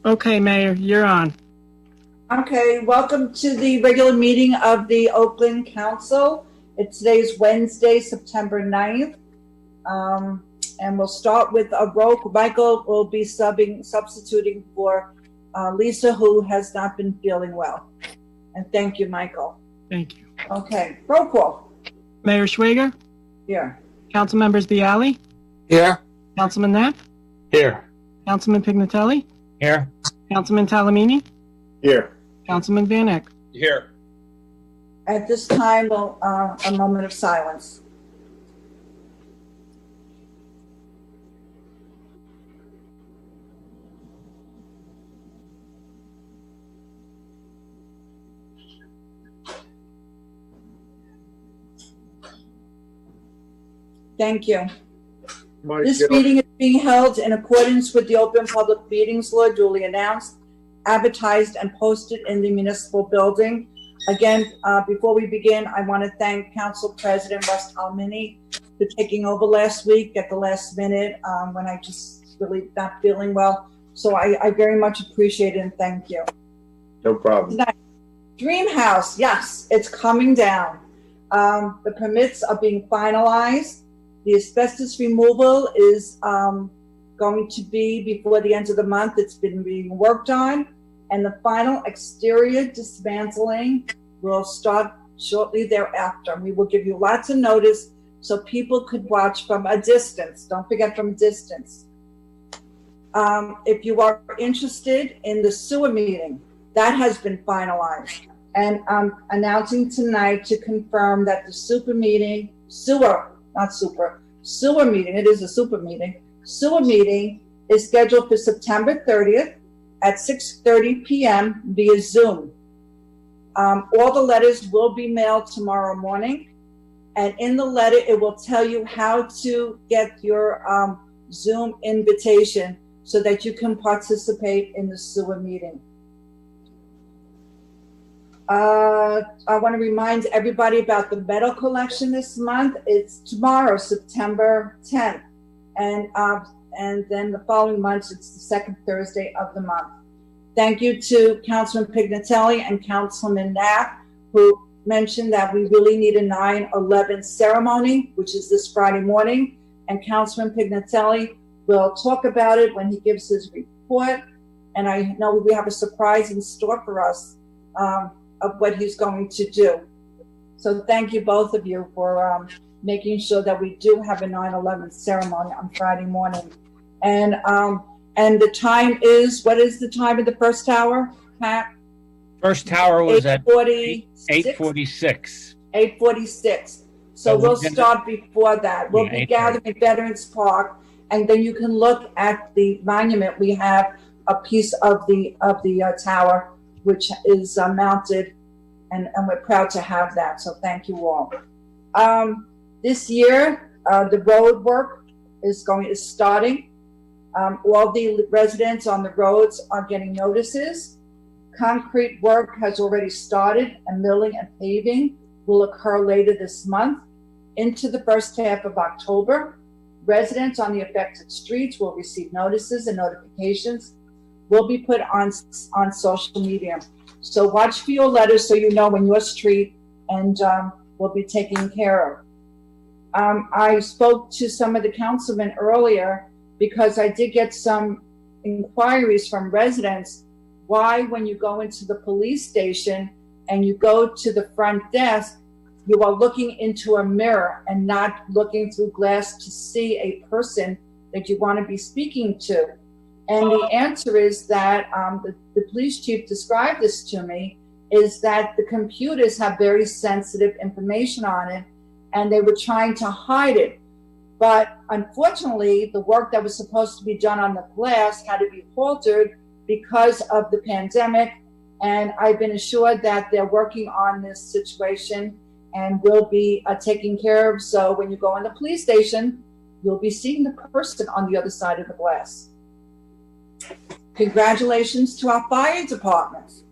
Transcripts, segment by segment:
Okay, Mayor, you're on. Okay, welcome to the regular meeting of the Oakland Council. Today's Wednesday, September 9th. And we'll start with a roll. Michael will be substituting for Lisa, who has not been feeling well. And thank you, Michael. Thank you. Okay, roll call. Mayor Schwager? Here. Council members Bialy? Here. Councilman Knapp? Here. Councilman Pignatelli? Here. Councilman Talamini? Here. Councilman Van Eck? Here. At this time, we'll, a moment of silence. Thank you. This meeting is being held in accordance with the Open Public Meetings Law, duly announced, advertised, and posted in the municipal building. Again, before we begin, I want to thank Council President Russ Talamini for taking over last week at the last minute when I just really not feeling well. So I very much appreciate it and thank you. No problem. Dream House, yes, it's coming down. The permits are being finalized. The asbestos removal is going to be before the end of the month. It's been being worked on. And the final exterior dismantling will start shortly thereafter. We will give you lots of notice so people could watch from a distance. Don't forget, from a distance. If you are interested in the sewer meeting, that has been finalized. And I'm announcing tonight to confirm that the sewer meeting, it is a super meeting. Sewer meeting is scheduled for September 30th at 6:30 p.m. via Zoom. All the letters will be mailed tomorrow morning. And in the letter, it will tell you how to get your Zoom invitation so that you can participate in the sewer meeting. I want to remind everybody about the medal collection this month. It's tomorrow, September 10th. And then the following month, it's the second Thursday of the month. Thank you to Councilman Pignatelli and Councilman Knapp, who mentioned that we really need a 9/11 ceremony, which is this Friday morning. And Councilman Pignatelli will talk about it when he gives his report. And I know we have a surprise in store for us of what he's going to do. So thank you, both of you, for making sure that we do have a 9/11 ceremony on Friday morning. And the time is, what is the time of the first tower, Pat? First tower was at 8:46. 8:46. So we'll start before that. We'll be gathering at Veterans Park, and then you can look at the monument. We have a piece of the tower, which is mounted, and we're proud to have that. So thank you all. This year, the road work is starting. All the residents on the roads are getting notices. Concrete work has already started, and milling and paving will occur later this month into the first half of October. Residents on the affected streets will receive notices, and notifications will be put on social media. So watch for your letters so you know when your street and will be taken care of. I spoke to some of the councilmen earlier because I did get some inquiries from residents why, when you go into the police station and you go to the front desk, you are looking into a mirror and not looking through glass to see a person that you want to be speaking to. And the answer is that the police chief described this to me, is that the computers have very sensitive information on it, and they were trying to hide it. But unfortunately, the work that was supposed to be done on the glass had to be halted because of the pandemic. And I've been assured that they're working on this situation and will be taken care of. So when you go in the police station, you'll be seeing the person on the other side of the glass. Congratulations to our fire departments.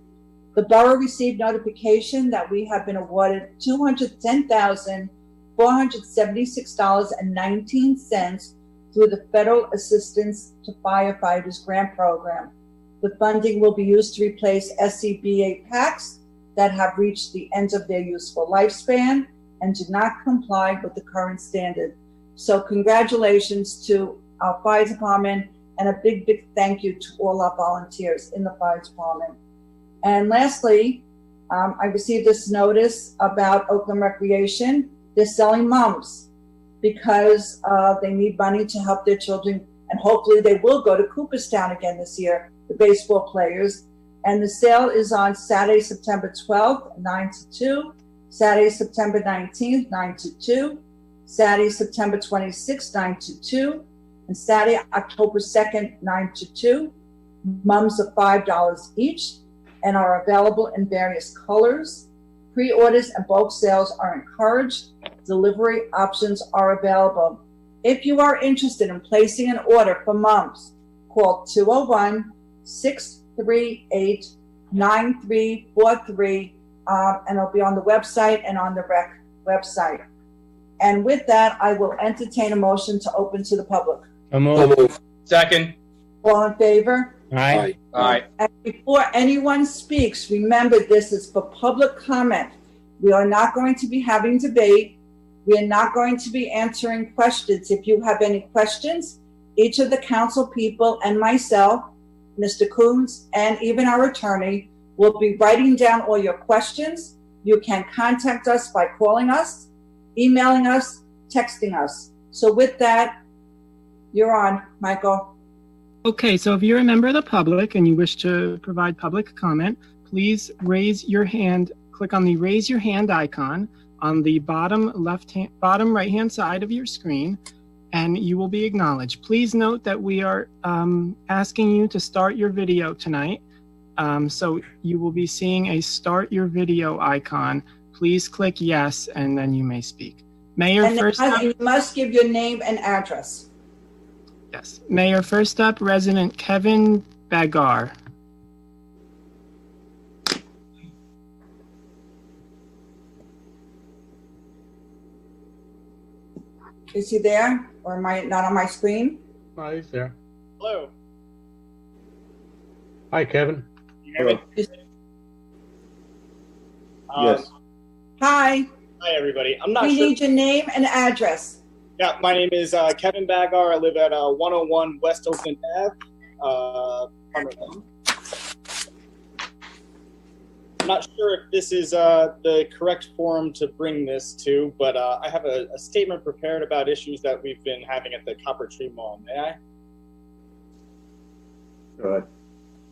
The borough received notification that we have been awarded $210,476.19 through the Federal Assistance to Firefighters Grant Program. The funding will be used to replace SCBA packs that have reached the end of their useful lifespan and do not comply with the current standard. So congratulations to our fire department, and a big, big thank you to all our volunteers in the fire department. And lastly, I received this notice about Oakland Recreation. They're selling mums because they need money to help their children, and hopefully they will go to Cooperstown again this year, the baseball players. And the sale is on Saturday, September 12th, 9 to 2, Saturday, September 19th, 9 to 2, Saturday, September 26th, 9 to 2, and Saturday, October 2nd, 9 to 2. Mums are $5 each and are available in various colors. Pre-orders and bulk sales are encouraged. Delivery options are available. If you are interested in placing an order for mums, call 201-638-9343, and it'll be on the website and on the rec website. And with that, I will entertain a motion to open to the public. So moved. Second. All in favor? Aye. Aye. And before anyone speaks, remember this is for public comment. We are not going to be having debate. We are not going to be answering questions. If you have any questions, each of the council people and myself, Mr. Coons, and even our attorney will be writing down all your questions. You can contact us by calling us, emailing us, texting us. So with that, you're on, Michael. Okay, so if you're a member of the public and you wish to provide public comment, please raise your hand, click on the raise your hand icon on the bottom right-hand side of your screen, and you will be acknowledged. Please note that we are asking you to start your video tonight. So you will be seeing a start your video icon. Please click yes, and then you may speak. Mayor, And first up. you must give your name and address. Yes. Mayor, first up, resident Kevin Bagar. Is he there, or am I not on my screen? Oh, he's there. Hello. Hi, Kevin. You hear me? Yes. Hi, Hi, everybody. I'm not we sure. need your name and address. Yeah, my name is Kevin Bagar. I live at 101 West Oakland Ave. Apartment 1. I'm not sure if this is the correct forum to bring this to, but I have a statement prepared about issues that we've been having at the Copper Tree Mall. May I? Go ahead.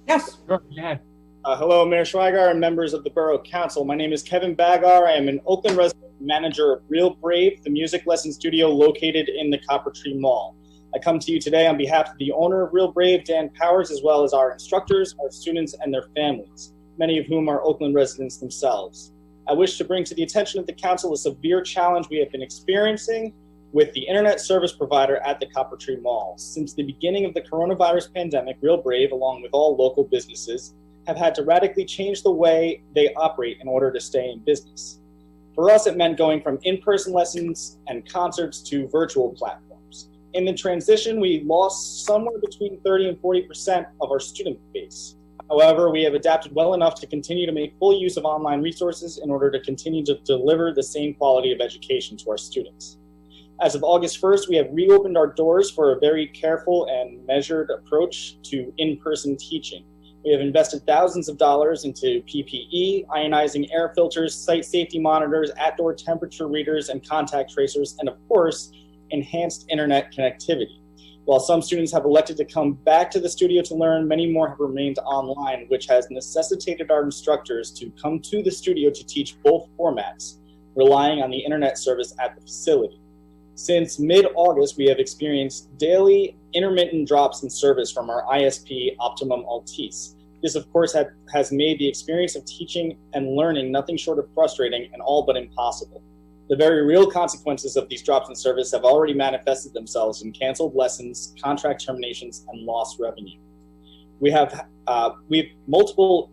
Yes, Sure, yeah. Hello, Mayor Schweiger and members of the Borough Council. My name is Kevin Bagar. I am an Oakland resident manager of Real Brave, the music lesson studio located in the Copper Tree Mall. I come to you today on behalf of the owner of Real Brave, Dan Powers, as well as our instructors, our students, and their families, many of whom are Oakland residents themselves. I wish to bring to the attention of the council a severe challenge we have been experiencing with the internet service provider at the Copper Tree Mall. Since the beginning of the coronavirus pandemic, Real Brave, along with all local businesses, have had to radically change the way they operate in order to stay in business. For us, it meant going from in-person lessons and concerts to virtual platforms. In the transition, we lost somewhere between 30 and 40% of our student base. However, we have adapted well enough to continue to make full use of online resources in order to continue to deliver the same quality of education to our students. As of August 1st, we have reopened our doors for a very careful and measured approach to in-person teaching. We have invested thousands of dollars into PPE, ionizing air filters, site safety monitors, outdoor temperature readers, and contact tracers, and of course, enhanced internet connectivity. While some students have elected to come back to the studio to learn, many more have remained online, which has necessitated our instructors to come to the studio to teach both formats, relying on the internet service at the facility. Since mid-August, we have experienced daily intermittent drops in service from our ISP, Optimum Altice. This, of course, has made the experience of teaching and learning nothing short of frustrating and all but impossible. The very real consequences of these drops in service have already manifested themselves in canceled lessons, contract terminations, and lost revenue. We have had multiple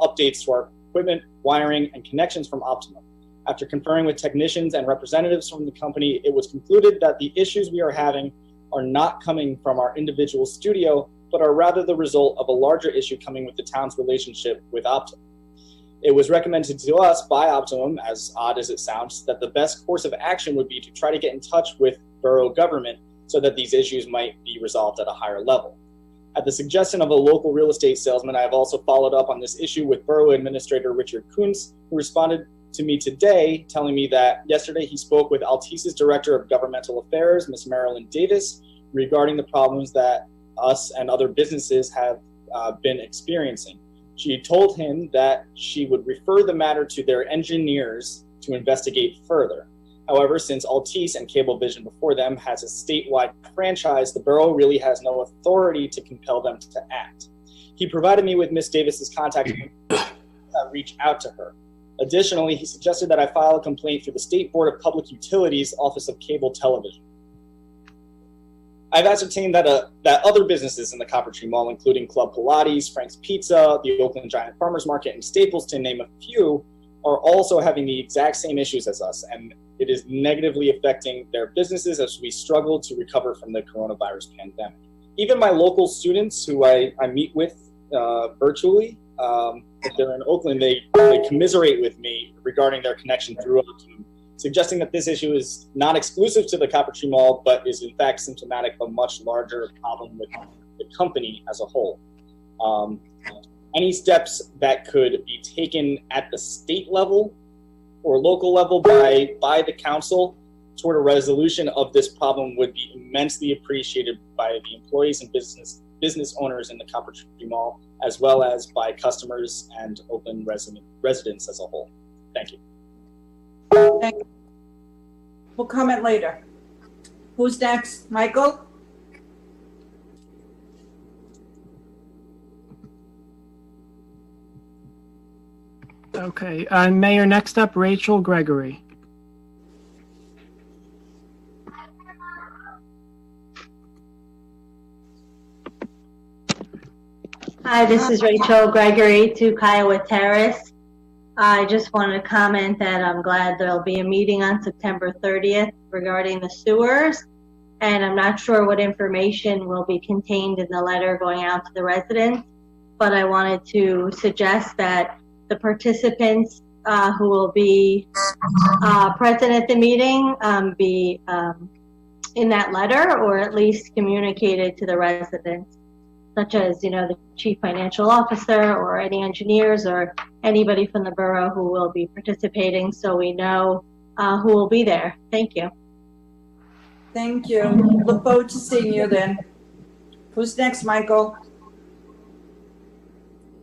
updates to our equipment, wiring, and connections from Optimum. After conferring with technicians and representatives from the company, it was concluded that the issues we are having are not coming from our individual studio, but are rather the result of a larger issue coming with the town's relationship with Optimum. It was recommended to us by Optimum, as odd as it sounds, that the best course of action would be to try to get in touch with borough government so that these issues might be resolved at a higher level. At the suggestion of a local real estate salesman, I have also followed up on this issue with Borough Administrator Richard Kuntz, who responded to me today, telling me that yesterday he spoke with Altisse's Director of Governmental Affairs, Ms. Marilyn Davis, regarding the problems that us and other businesses have been experiencing. She told him that she would refer the matter to their engineers to investigate further. However, since Altice and Cablevision before them has a statewide franchise, the borough really has no authority to compel them to act. He provided me with Ms. Davis's contact to reach out to her. Additionally, he suggested that I file a complaint through the State Board of Public Utilities Office of Cable Television. I've ascertained that other businesses in the Copper Tree Mall, including Club Pilates, Frank's Pizza, the Oakland Giant Farmers Market, and Staples, to name a few, are also having the exact same issues as us, and it is negatively affecting their businesses as we struggle to recover from the coronavirus pandemic. Even my local students, who I meet with virtually, if they're in Oakland, they commiserate with me regarding their connection through Optimum, suggesting that this issue is not exclusive to the Copper Tree Mall, but is in fact symptomatic of a much larger problem with the company as a whole. Any steps that could be taken at the state level or local level by the council toward a resolution of this problem would be immensely appreciated by the employees and business owners in the Copper Tree Mall, as well as by customers and Oakland residents as a whole. Thank you. Thank you. We'll comment later. Who's next? Michael? Okay, Mayor, next up, Rachel Gregory. Hi, this is Rachel Gregory, 2 Kiowa Terrace. I just wanted to comment that I'm glad there'll be a meeting on September 30th regarding the sewers, and I'm not sure what information will be contained in the letter going out to the residents, but I wanted to suggest that the participants who will be present at the meeting be in that letter, or at least communicated to the residents, such as, the chief financial officer or any engineers or anybody from the borough who will be participating, so we know who will be there. Thank you. Thank you. Look forward to seeing you then. Who's next, Michael?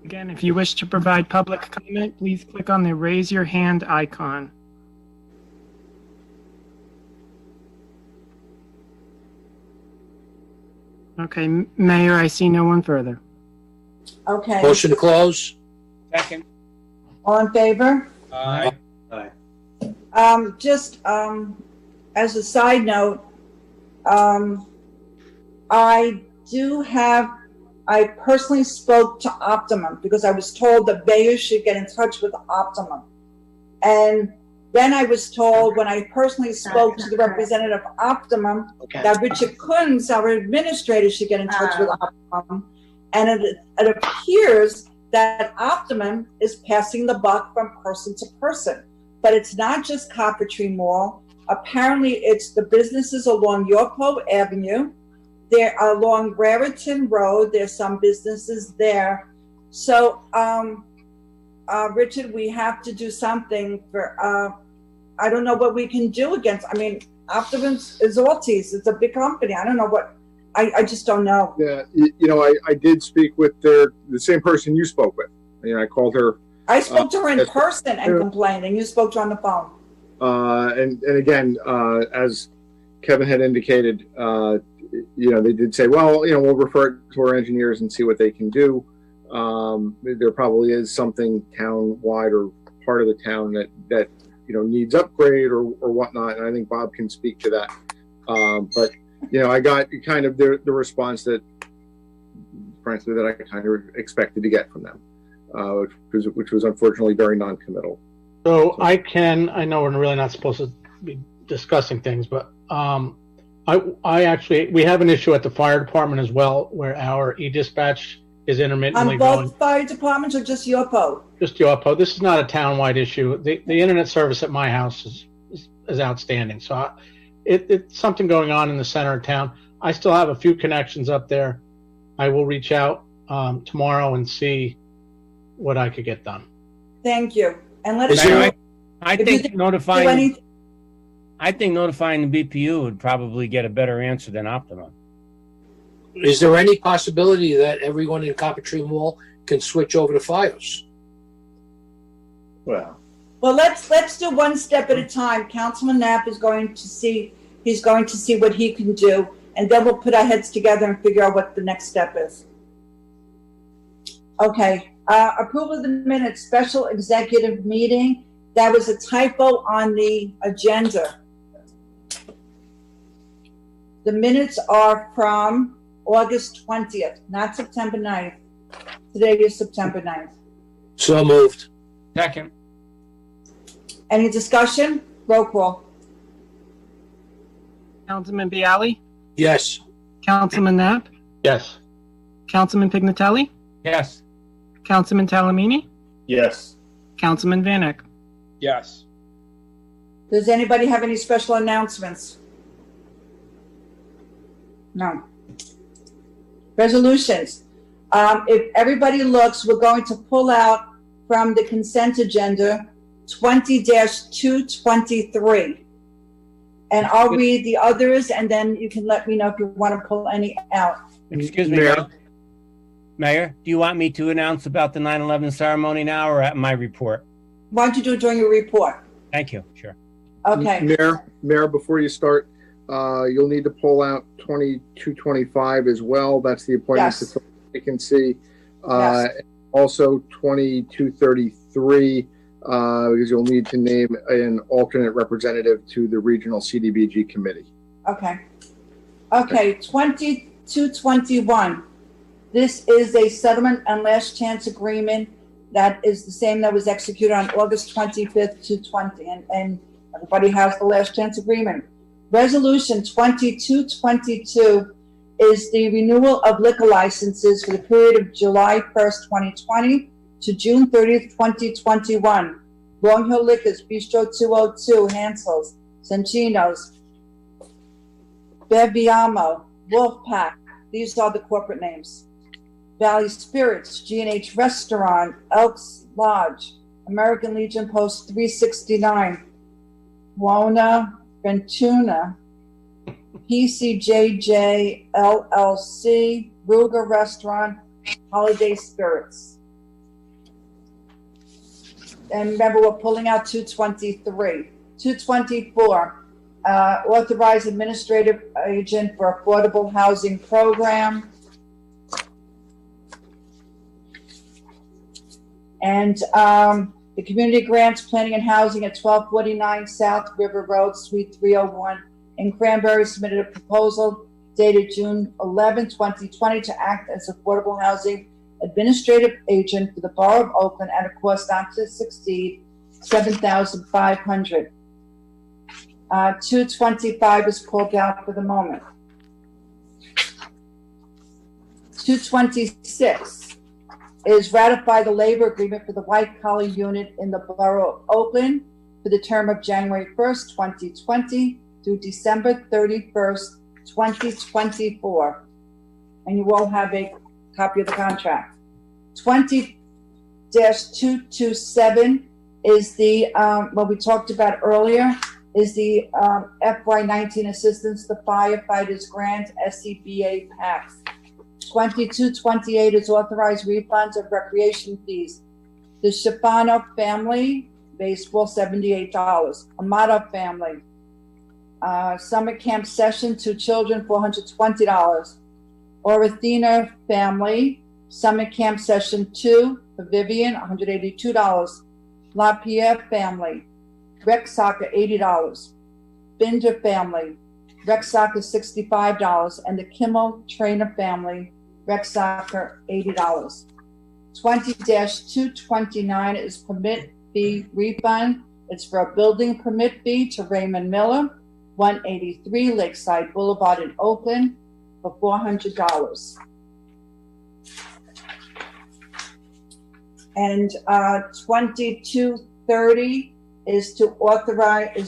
Again, if you wish to provide public comment, please click on the raise your hand icon. Okay, Mayor, I see no one further. Okay. Motion to close. Second. All in favor? Aye. Just as a side note, I personally spoke to Optimum because I was told that Bayer should get in touch with Optimum. And then I was told when I personally spoke to the representative of Optimum that Richard Kuntz, our administrator, should get in touch with Optimum. And it appears that Optimum is passing the buck from person to person. But it's not just Copper Tree Mall. Apparently, it's the businesses along Yorkville Avenue. They're along Raritan Road. There's some businesses there. So, Richard, we have to do something for, I don't know what we can do against, Optimum is Altice. It's a big company. I don't know what, I just don't know. Yeah, I did speak with the same person you spoke with. I called her. I spoke to her in person and complained, and you spoke to her on the phone. And again, as Kevin had indicated, they did say, well, we'll refer it to our engineers and see what they can do. There probably is something town-wide or part of the town that needs upgrade or whatnot, and I think Bob can speak to that. But I got kind of the response that, frankly, that I kind of expected to get from them, which was unfortunately very non-committal. So I know we're really not supposed to be discussing things, but I actually, we have an issue at the fire department as well, where our e-dispatch is intermittently On going. both fire departments or just your boat? Just Yopo. This is not a town-wide issue. The internet service at my house is outstanding. So it's something going on in the center of town. I still have a few connections up there. I will reach out tomorrow and see what I could get done. Thank you. And let us Mayor, know. I if you think think notifying anything. the BPU would probably get a better answer than Optima. Is there any possibility that everyone in Coppertree Mall can switch over to Fios? Well, Well, let's do one step at a time. Councilman Knapp is going to see, he's going to see what he can do, and then we'll put our heads together and figure out what the next step is. Okay, approval of the minutes, special executive meeting. That was a typo on the agenda. The minutes are from August 20th, not September 9th. Today is September 9th. So moved. Second. Any discussion? Roll call. Councilman Bialy? Yes. Councilman Knapp? Yes. Councilman Pignatelli? Yes. Councilman Talamini? yes. Councilman Vanek? Yes. Does anybody have any special announcements? No. Resolutions. If everybody looks, we're going to pull out from the consent agenda 20-223. And I'll read the others, and then you can let me know if you want to pull any out. Excuse me, Mayor? Mayor, do you want me to announce about the 9/11 ceremony now or at my report? Why don't you do it during your report? Thank you. Sure. Okay. Mayor, before you start, you'll need to pull out 2225 as well. That's the appointment Yes. to vacancy. Yes. Also 2233, because you'll need to name an alternate representative to the regional CDBG committee. Okay. Okay, 2221. This is a settlement and last chance agreement that is the same that was executed on August 25th, 2020. And everybody has the last chance agreement. Resolution 2222 is the renewal of liquor licenses for the period of July 1st, 2020 to June 30th, 2021. Long Hill Liquors, Bistro 202, Hansel's, Sanchino's, Beviamo, Wolfpack. These are the corporate names. Valley Spirits, G&H Restaurant, Elks Lodge, American Legion Post 369, Wona, Ventuna, PCJJ LLC, Ruger Restaurant, Holiday Spirits. And remember, we're pulling out 223. 224, authorize administrative agent for affordable housing program. And the community grants planning and housing at 1249 South River Road, Suite 301 in Cranberry submitted a proposal dated June 11, 2020 to act as affordable housing administrative agent for the Borough of Oakland at a cost not to exceed $7,500. 225 is pulled out for the moment. 226 is ratify the labor agreement for the white collar unit in the Borough of Oakland for the term of January 1st, 2020 through December 31st, 2024. And you all have a copy of the contract. 20-227 is the, what we talked about earlier, is the FY19 assistance to firefighters grant, SCBA PACs. 2228 is authorized refunds of recreation fees. The Shafano family, baseball, $78. Amato family, summer camp session, 2 children, $420. Orathena family, summer camp session 2 for Vivian, $182. LaPierre family, rec soccer, $80. Binder family, rec soccer, $65. And the Kimmel Trainer family, rec soccer, $80. 20-229 is permit fee refund. It's for a building permit fee to Raymond Miller, 183 Lakeside Boulevard in Oakland for $400. And 2230 is to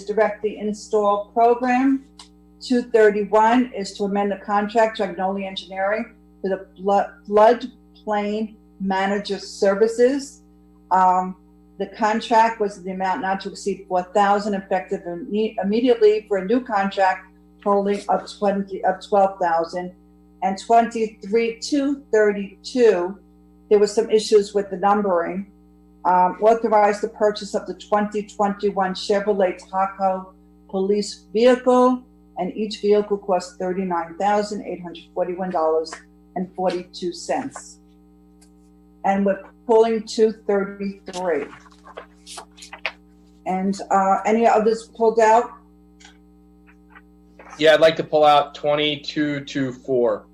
direct the install program. 231 is to amend the contract to Agnoli Engineering for the floodplain manager services. The contract was the amount not to exceed $4,000, effective immediately for a new contract totaling of $12,000. And 23232, there were some issues with the numbering. Authorized the purchase of the 2021 Chevrolet Tahoe police vehicle, and each vehicle cost $39,841.42. And we're pulling 233. And any others pulled out? Yeah, I'd like to pull out 2224.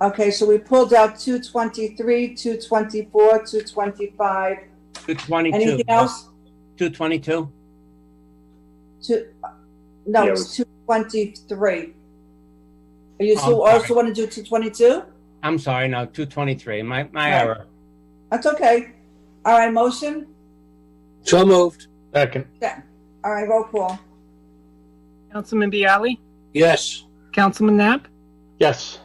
Okay, so we pulled out 223, 224, 225. 222. Anything else? 222. No, Yeah, it's 223. Are you Oh, also want to do 222? I'm sorry, no, 223. My Right. error. That's okay. All right, motion? So moved. Second. All right, roll call. Councilman Bialy? Yes. Councilman Knapp? Yes.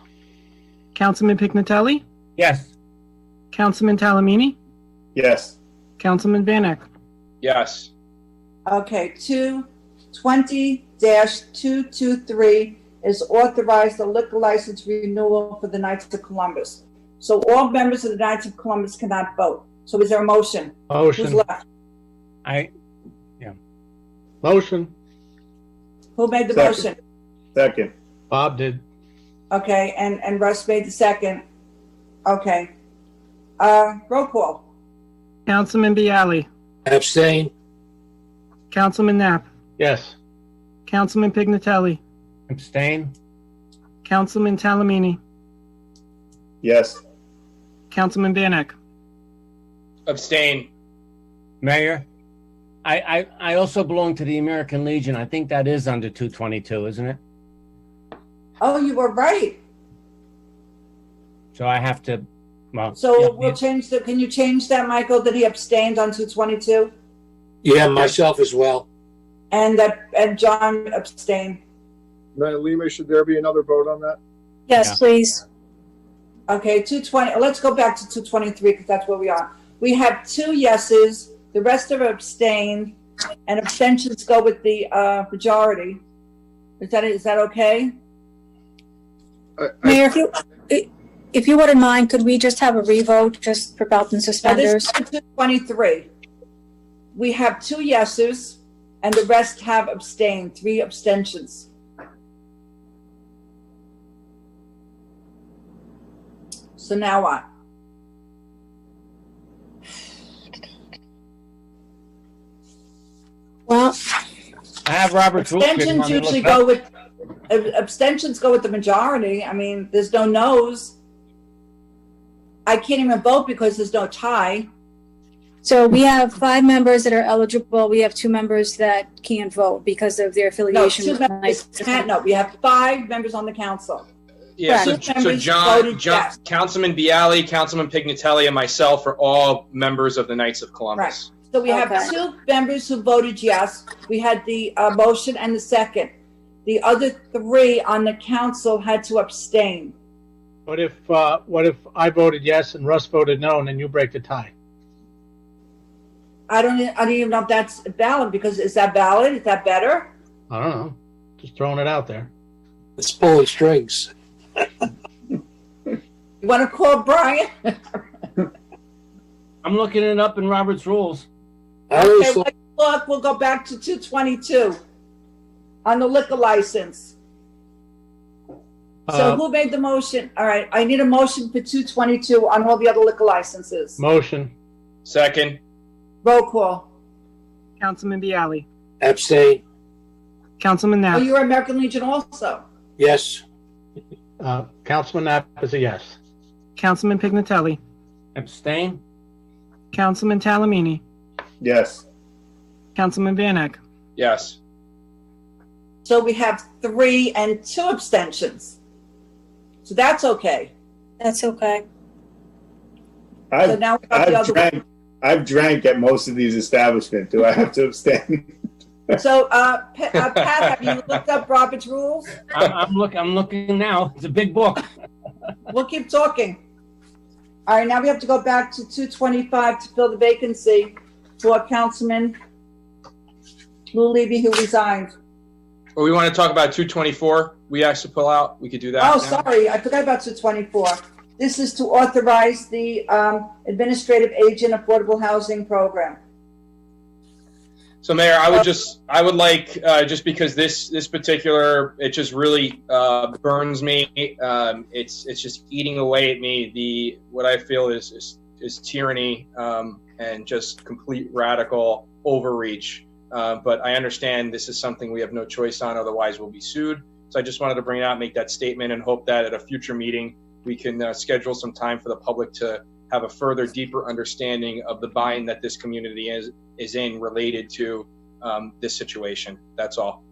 Councilman Pignatelli? Yes. Councilman Talamini? Yes. Councilman Van Eck? Yes. Okay, 220-223 is authorized the liquor license renewal for the Knights of Columbus. So all members of the Knights of Columbus cannot vote. So is there a motion? Who's Motion. left? Motion. Who made the Second. motion? Second. Bob did. Okay, and Russ made the second. Okay. Roll call. Councilman Bialy? Abstain. Councilman Knapp? Yes. Councilman Pignatelli? Abstain. Councilman Talamini? Yes. Councilman Van Eck? Abstain. Mayor, I also belong to the American Legion. I think that is under 222, isn't it? Oh, you were right. So I have to, well. So yeah, we'll change can you change that, Michael, that he abstained on 222? Yeah, myself as well. And John abstained. Lima, should there be another vote on that? Yes, Yeah. please. Okay, 220. Let's go back to 223 because that's where we are. We have 2 yeses. The rest are abstained, and abstentions go with the majority. Is that okay? Mayor, if you wouldn't mind, could we just have a revote just for belt and Now, this suspenders? is 223. We have 2 yeses, and the rest have abstained. 3 abstentions. So now what? Well, I have Robert's rules. here. You Abstentions want me to usually look it up? go with abstentions go with the majority. I mean, there's no no's. I can't even vote because there's no tie. so we have 5 members that are eligible. We have 2 members that can't vote because of their No, affiliation 2 with members Knights. can't. No, we have 5 members on the council. Yeah, Correct. so Members John, voted yes. Councilman Bialy, Councilman Pignatelli, and myself are all members of the Knights of Columbus. So we have Okay. 2 members who voted yes. We had the motion and the second. The other 3 on the council had to abstain. What if I voted yes and Russ voted no, and then you break the tie? I don't even know if that's valid because is that valid? Is that better? I don't know. Just throwing it out there. It's pulling strings. You want to call Brian? I'm looking it up in Robert's rules. I always Okay, thought, look, we'll go back to 222 on the liquor license. So who made the motion? All right, I need a motion for 222 on all the other liquor licenses. Motion. Second. Roll call. Councilman Bialy? abstain. Councilman Oh, Knapp? you're American Legion also. Yes. Councilman Knapp is a yes. Councilman Pignatelli? Abstain. Councilman Talamini? Yes. Councilman Van Eck. Yes. So we have 3 and 2 abstentions. So that's okay. That's okay. So now we got the other one. I've drank at most of these establishments. Do I have to abstain? So, Pat, have you looked up Robert's rules? I'm looking now. It's a big book. We'll keep talking. All right, now we have to go back to 225 to fill the vacancy for Councilman Lou Levy, who resigned. Well, we want to talk about 224. We asked to pull out. We could do that. Oh, now. sorry, I forgot about 224. This is to authorize the Administrative Agent Affordable Housing Program. So, Mayor, I would like, just because this particular, it just really burns me. It's just eating away at me. What I feel is tyranny and just complete radical overreach. But I understand this is something we have no choice on, otherwise we'll be sued. So I just wanted to bring it out, make that statement, and hope that at a future meeting we can schedule some time for the public to have a further, deeper understanding of the bind that this community is in related to this situation. That's all.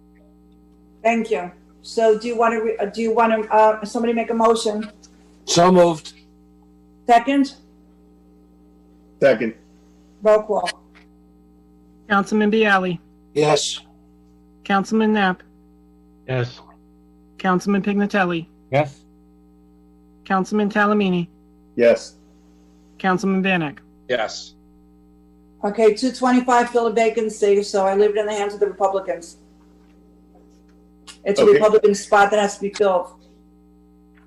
Thank you. So do you want to somebody make a motion? So moved. Second? Second. Roll call. Councilman Bialy. Yes. Councilman Knapp. Yes. Councilman Pignatelli. Yes. Councilman Talamini. Yes. Councilman Van Eck. Yes. Okay, 225 fill a vacancy, so I leave it in the hands of the Republicans. It's a Okay. Republican spot that has to be filled.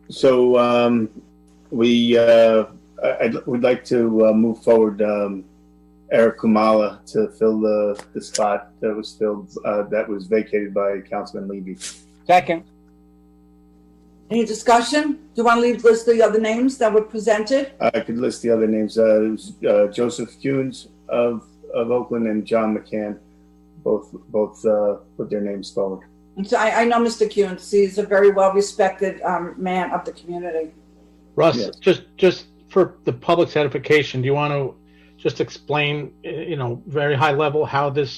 So I would like to move forward Eric Kumala to fill the spot that was filled that was vacated by Councilman Levy. Second. Any discussion? Do you want to list the other names that were presented? I could list the other names. It was Joseph Kuhns of Oakland and John McCann. Both put their names forward. And so I know Mr. Kuhns. He's a very well-respected man of the community. Russ, Yes. just for the public's edification, do you want to just explain, very high level how the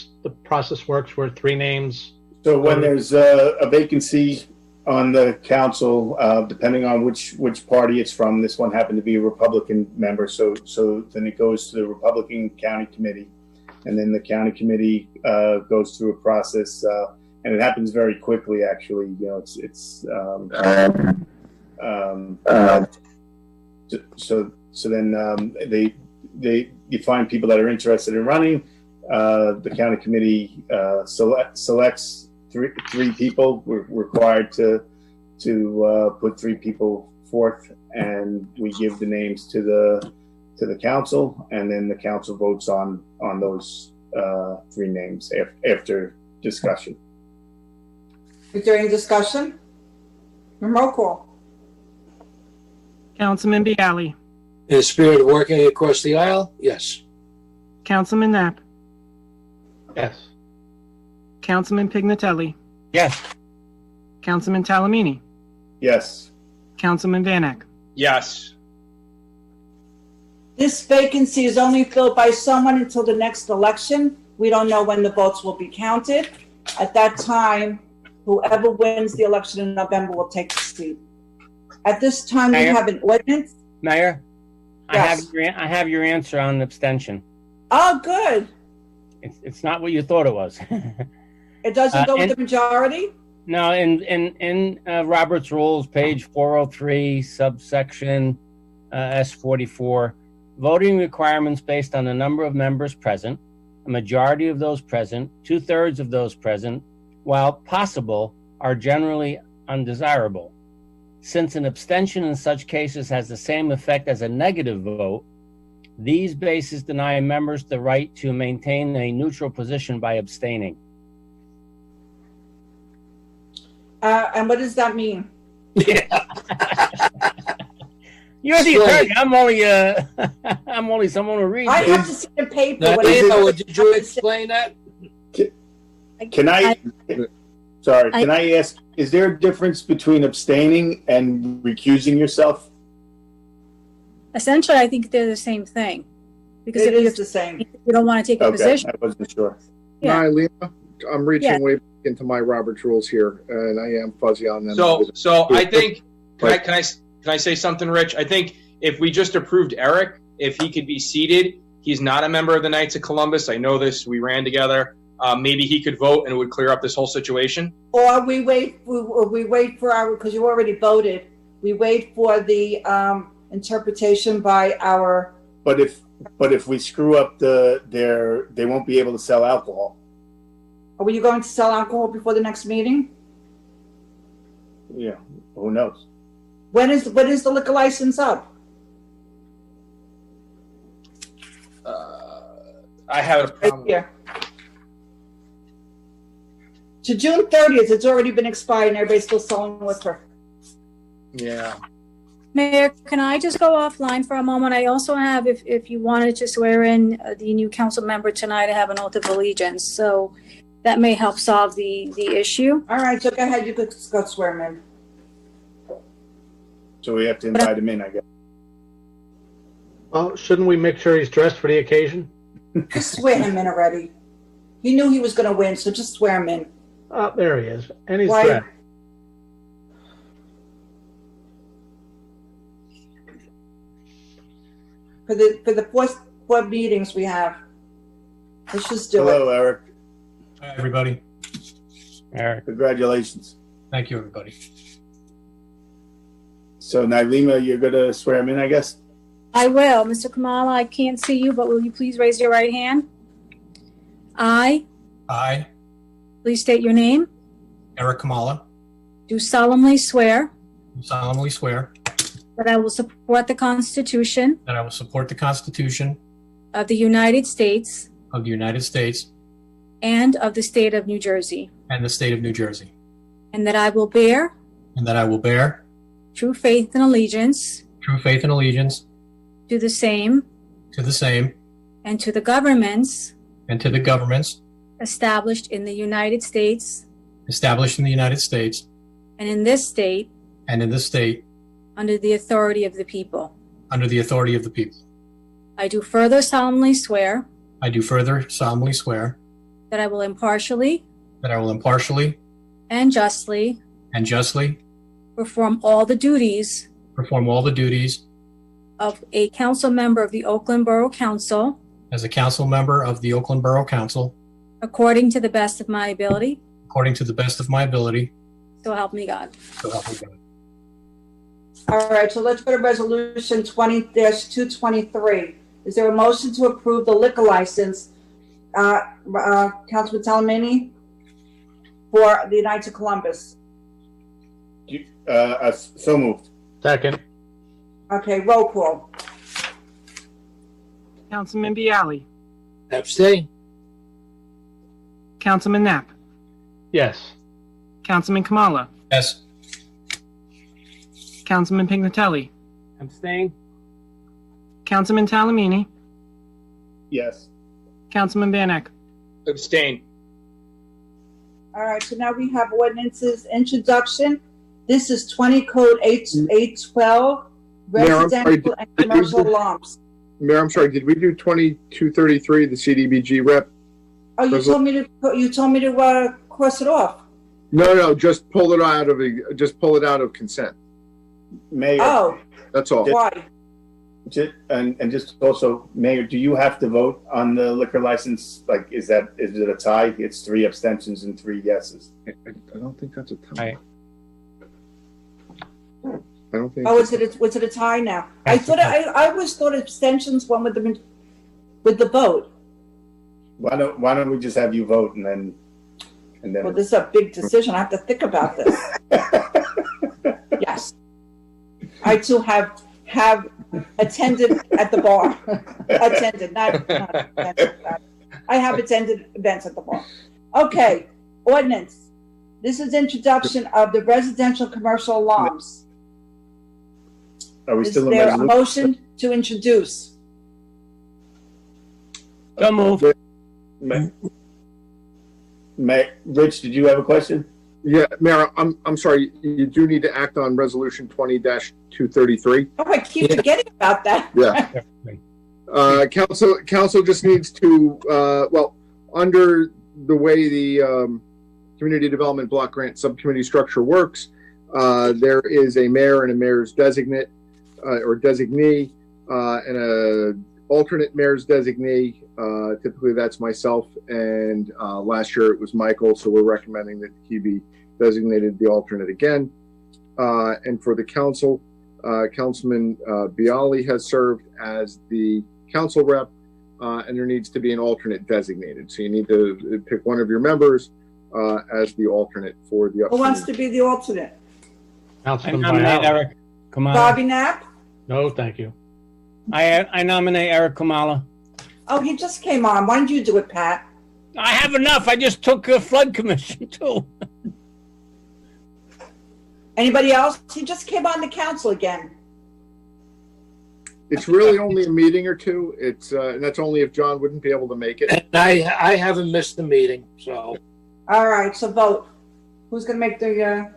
process works, where 3 names? So when there's a vacancy on the council, depending on which party it's from, this one happened to be a Republican member, so then it goes to the Republican County Committee, and then the county committee goes through a process, and it happens very quickly. Actually, so then you find people that are interested in running. The county committee selects three people. We're required to put 3 people forth, and we give the names to the council, and then the council votes on those 3 names after discussion. Is there any discussion? Roll call. Councilman Bialy. In the spirit of working across the aisle, yes. Councilman Knapp. Yes. Councilman Pignatelli. Yes. Councilman Talamini. Yes. Councilman Van Eck. Yes. This vacancy is only filled by someone until the next election. We don't know when the votes will be counted. At that time, whoever wins the election in November will take the seat. At this time, we Mayor? have an ordinance. Mayor, Yes. I have your answer on abstention. Oh, good. It's not what you thought it was. It doesn't go with and- the majority? No, in Robert's Rules, page 403, subsection S44, voting requirements based on the number of members present, a majority of those present, 2/3 of those present, while possible, are generally undesirable. Since an abstention in such cases has the same effect as a negative vote, these bases deny members the right to maintain a neutral position by abstaining. And what does that mean? You're the attorney. I'm only someone who reads. I it. have to see the paper. Now, What is Ava, it? did you explain that? Can I ask, is there a difference between abstaining and recusing yourself? Essentially, I think they're the same thing. Because It if is the same. you don't want to take a Okay, position, I wasn't sure. Yeah. Lima, I'm reaching Yeah. way back into my Robert's rules here, and I am fuzzy on them. So I think, can I say something, Rich? I think if we just approved Eric, if he could be seated, he's not a member of the Knights of Columbus. I know this. We ran together. Maybe he could vote, and it would clear up this whole situation. Or we wait for our, because you already voted. We wait for the interpretation by our. But if we screw up they won't be able to sell alcohol. Are you going to sell alcohol before the next meeting? Yeah, who knows? When is the liquor license up? I have a problem. Right here. To June 30th, it's already been expired and everybody's still selling liquor. Yeah. Mayor, can I just go offline for a moment? I also have, if you wanted to swear in the new council member tonight, I have an oath of allegiance. So that may help solve the issue. All right, so go ahead. You could go swear him in. So we have to invite him in, I guess. Well, shouldn't we make sure he's dressed for the occasion? Just swear him in already. He knew he was going to win, so just swear him in. Oh, there he is. And he's Why- dressed. For the four meetings we have. Let's just do it. Hello, Eric. Hi, everybody. Eric. Congratulations. Thank you, everybody. So Nailima, you're gonna swear him in, I guess? I will. Mr. Kamala, I can't see you, but will you please raise your right hand? I, I, please state your name, Eric Kamala, do solemnly swear do solemnly swear that I will support the Constitution that I will support the Constitution of the United States of the United States and of the state of New Jersey, and the state of New Jersey, and that I will bear and that I will bear true faith and allegiance true faith and allegiance to the same to the same and to the governments and to the governments established in the United States established in the United States and in this state and in this state under the authority of the people. under the authority of the people. I do further solemnly swear I do further solemnly swear that I will impartially that I will impartially and justly and justly perform all the duties perform all the duties of a council member of the Oakland Borough Council as a council member of the Oakland Borough Council according to the best of my ability. according to the best of my ability, So help me God. so help me God. All right, so let's go to resolution 20-223. Is there a motion to approve the liquor license, Councilman Talamini, for the Knights of Columbus? So moved. Second. Okay, roll call. Councilman Bialy, Abstain. Councilman Knapp, Yes. Councilman Kamala, Yes. Councilman Pignatelli, Abstain? Councilman Talamini, Yes. Councilman Van Eck. Abstain. All right, so now we have ordinances introduction. This is 20 code 812, Mayor, I'm sorry, residential and commercial alarms. Mayor, I'm sorry, did we do 2233, the CDBG rep? Oh, you told me to cross it off. No, just pull it out of consent. Mayor. Oh, That's all. why? And just also, Mayor, do you have to vote on the liquor license? Like, is it a tie? It's 3 abstentions and 3 yeses. I don't think that's a Aye. tie. I don't think. Oh, was it a tie now? I always thought abstentions went with the vote. Why don't we just have you vote and then Well, this is a big decision. I have to think about this. Yes. I too have attended at the bar. Attended, not attended. I have attended events at the bar. Okay, ordinance. This is introduction of the residential commercial alarms. Are we Is still in there a resolution? motion to introduce? So moved. Rich, did you have a question? Yeah, Mayor, I'm sorry, you do need to act on resolution 20-233. Oh, I keep forgetting about that. Yeah. Council just needs to, under the way the Community Development Block Grant Subcommittee structure works, there is a mayor and a mayor's designate or designee and a alternate mayor's designee. Typically that's myself, and last year it was Michael, so we're recommending that he be designated the alternate again. And for the council, Councilman Bialy has served as the council rep, and there needs to be an alternate designated. So you need to pick one of your members as the alternate for the Who upcoming. wants to be the alternate? I Councilman nominate Bialy. Eric Kamala. Bobby Knapp? No, thank you. I nominate Eric Kamala. Oh, he just came on. Why didn't you do it, Pat? I have enough. I just took a flood commission too. Anybody else? He just came on the council again. It's really only a meeting or two. It's and that's only if John wouldn't be able to make it. And I haven't missed the meeting, so. All right, so vote. Who's going to make the,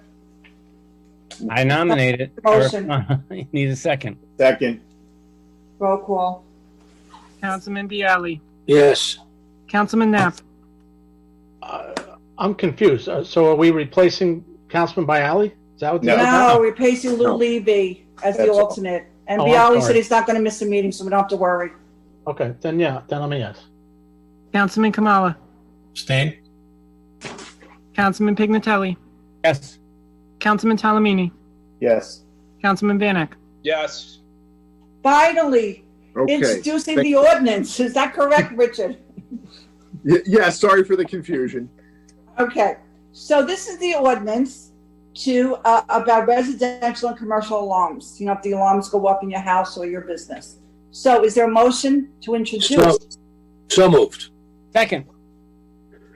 I nominated Motion. Eric Kamala. You need a second. Second. roll call? Councilman Bialy, Yes. Councilman Knapp, I'm confused. So are we replacing Councilman Bialy? Is that what? No. No, we're replacing Lou No. Levy as the That's all. alternate. And Oh, I'm Bialy sorry. said he's not going to miss a meeting, so we don't have to worry. Okay, then yeah, then I'm a yes. Councilman Kamala, Abstain? Councilman Pignatelli, Yes. Councilman Talamini, Yes. Councilman Vanek. Yes. Finally, Okay. introducing the ordinance. Is that correct, Richard? Yeah, sorry for the confusion. Okay, so this is the ordinance to, about residential and commercial alarms. You know, if the alarms go up in your house or your business. So is there a motion to introduce? So moved. Second.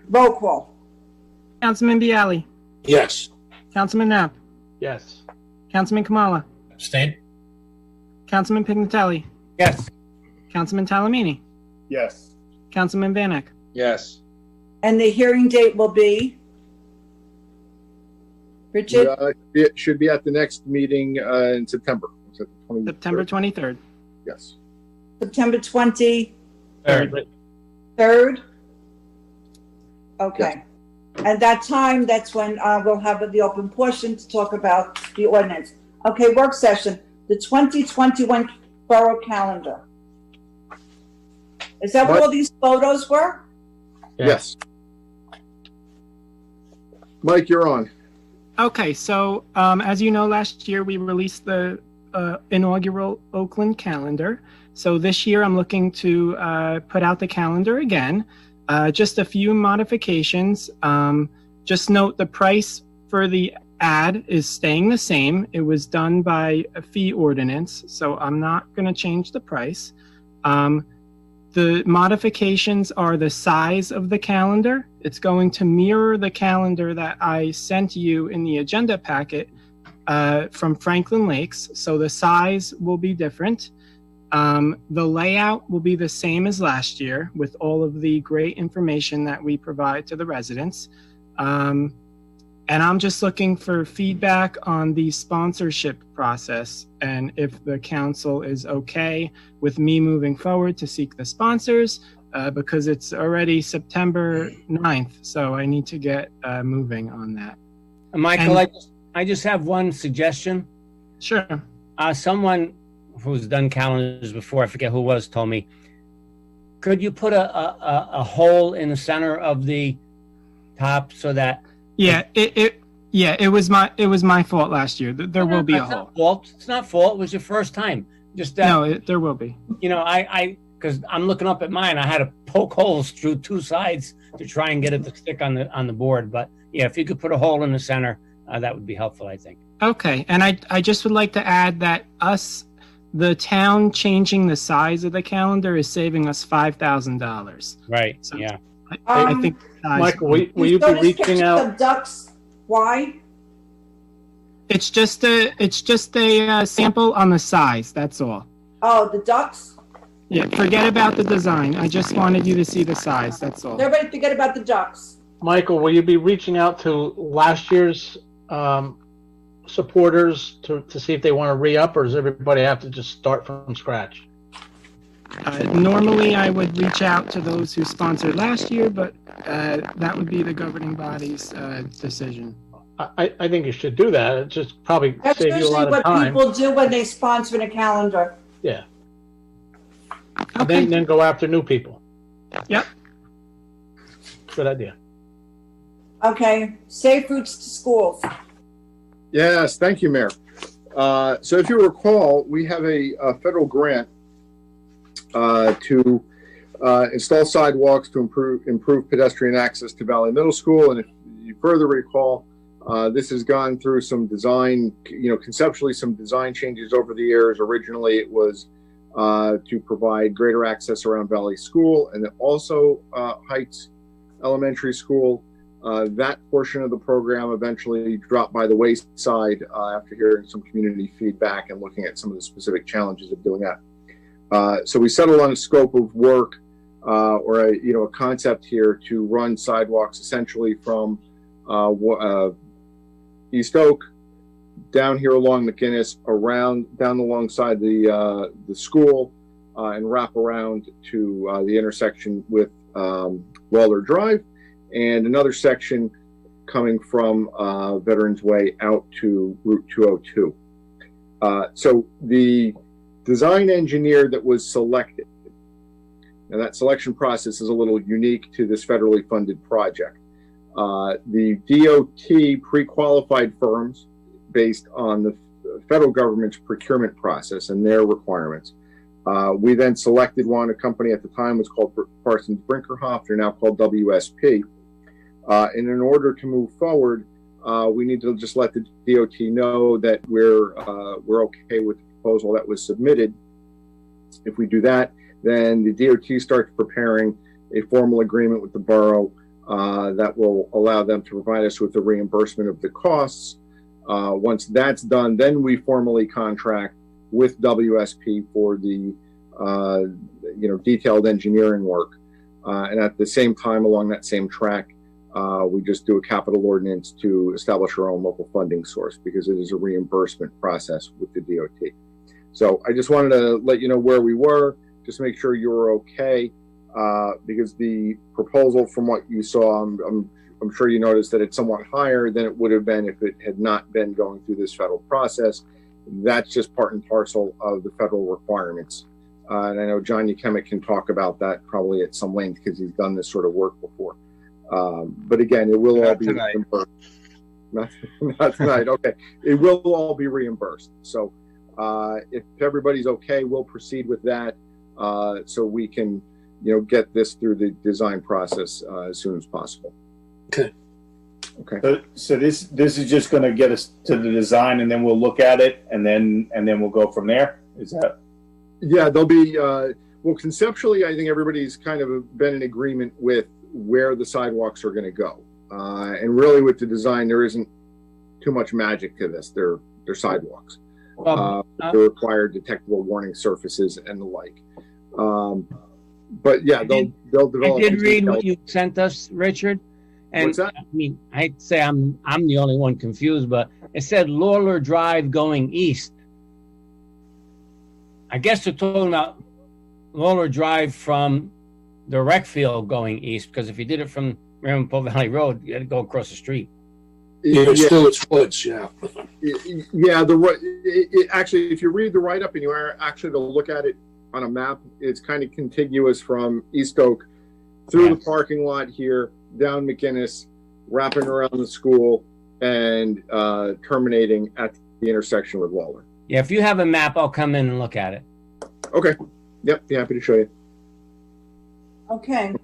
Roll call. Councilman Bialy, Yes. Councilman Knapp, Yes. Councilman Kamala, Abstain? Councilman Pignatelli, Yes. Councilman Talamini, Yes. Councilman Vanek. Yes. And the hearing date will be? Richard? It should be at the next meeting in September. Is that the 23rd? September 23rd. Yes. September 23rd? Third. Okay. At that time, that's when we'll have the open portion to talk about the ordinance. Okay, work session, the 2021 borough calendar. Is that what all these photos were? Yes. Mike, you're on. Okay, so as you know, last year we released the inaugural Oakland calendar. So this year I'm looking to put out the calendar again. Just a few modifications. Just note the price for the ad is staying the same. It was done by a fee ordinance, so I'm not going to change the price. The modifications are the size of the calendar. It's going to mirror the calendar that I sent you in the agenda packet from Franklin Lakes. So the size will be different. The layout will be the same as last year with all of the great information that we provide to the residents. And I'm just looking for feedback on the sponsorship process and if the council is okay with me moving forward to seek the sponsors because it's already September 9th. So I need to get moving on that. Michael, And- I just have one suggestion. Sure. Someone who's done calendars before, I forget who it was, told me, could you put a hole in the center of the top so that Yeah, it was my fault last year. There will be a It's not hole. fault. It's not fault. It was your first time. Just that, No, there will be. you know, because I'm looking up at mine. I had to poke holes through two sides to try and get it to stick on the board. But yeah, if you could put a hole in the center, that would be helpful, I think. Okay, and I just would like to add that the town changing the size of the calendar is saving us $5,000. Right. So- Yeah. I think the size- Michael, will you be Notice reaching pictures out? of ducks. Why? it's just a sample on the size. That's all. Oh, the ducks? Yeah, forget about the design. I just wanted you to see the size. That's all. Everybody forget about the ducks. Michael, will you be reaching out to last year's supporters to see if they want to re-up, or does everybody have to just start from scratch? Normally, I would reach out to those who sponsored last year, but that would be the governing body's decision. I think you should do that. It just probably That's save you a usually lot of what time. people do when they sponsor a calendar. Yeah. Okay. Then go after new people. Yep. Good idea. Okay, safe routes to schools. Yes, thank you, Mayor. So if you recall, we have a federal grant to install sidewalks to improve pedestrian access to Valley Middle School. And if you further recall, this has gone through some design, conceptually some design changes over the years. Originally, it was to provide greater access around Valley School and then also Heights Elementary School. That portion of the program eventually dropped by the wayside after hearing some community feedback and looking at some of the specific challenges of doing that. So we settled on a scope of work or a concept here to run sidewalks essentially from East Oak down here along McInnes, down alongside the school, and wrap around to the intersection with Waller Drive, and another section coming from Veterans Way out to Route 202. So the design engineer that was selected, and that selection process is a little unique to this federally funded project. The DOT pre-qualified firms based on the federal government's procurement process and their requirements. We then selected one. A company at the time was called Parsons Brinkerhoff. They're now called WSP. And in order to move forward, we need to just let the DOT know that we're okay with the proposal that was submitted. If we do that, then the DOT starts preparing a formal agreement with the borough that will allow them to provide us with the reimbursement of the costs. Once that's done, then we formally contract with WSP for the detailed engineering work. And at the same time, along that same track, we just do a capital ordinance to establish our own local funding source because it is a reimbursement process with the DOT. So I just wanted to let you know where we were, just make sure you were okay, because the proposal from what you saw, I'm sure you noticed that it's somewhat higher than it would have been if it had not been going through this federal process. That's just part and parcel of the federal requirements. And I know John Yukemic can talk about that probably at some length because he's done this sort of work before. But again, it will all be reimbursed. Not tonight. Okay. It will all be reimbursed. So if everybody's okay, we'll proceed with that so we can, get this through the design process as soon as possible. Okay. Okay. So this is just going to get us to the design, and then we'll look at it, and then we'll go from there. Is that? Yeah, there'll be. Well, conceptually, I think everybody's kind of been in agreement with where the sidewalks are going to go, and really with the design, there isn't too much magic to this. They're sidewalks. They require detectable warning surfaces and the like. But yeah, they'll develop. I did read what you sent us, Richard. And What's that? I mean, I'd say I'm the only one confused, but it said Lawler Drive going east. I guess they're talking about Lawler Drive from the rec field going east, because if you did it from Ramapo Valley Road, you had to go across the street. Yeah, it's woods, yeah. Yeah, actually, if you read the write-up and you are actually to look at it on a map, it's kind of contiguous from East Oak through the parking lot here, down McInnes, wrapping around the school, and terminating at the intersection with Waller. Yeah, if you have a map, I'll come in and look at it. Okay. Yep, be happy to show you. Okay.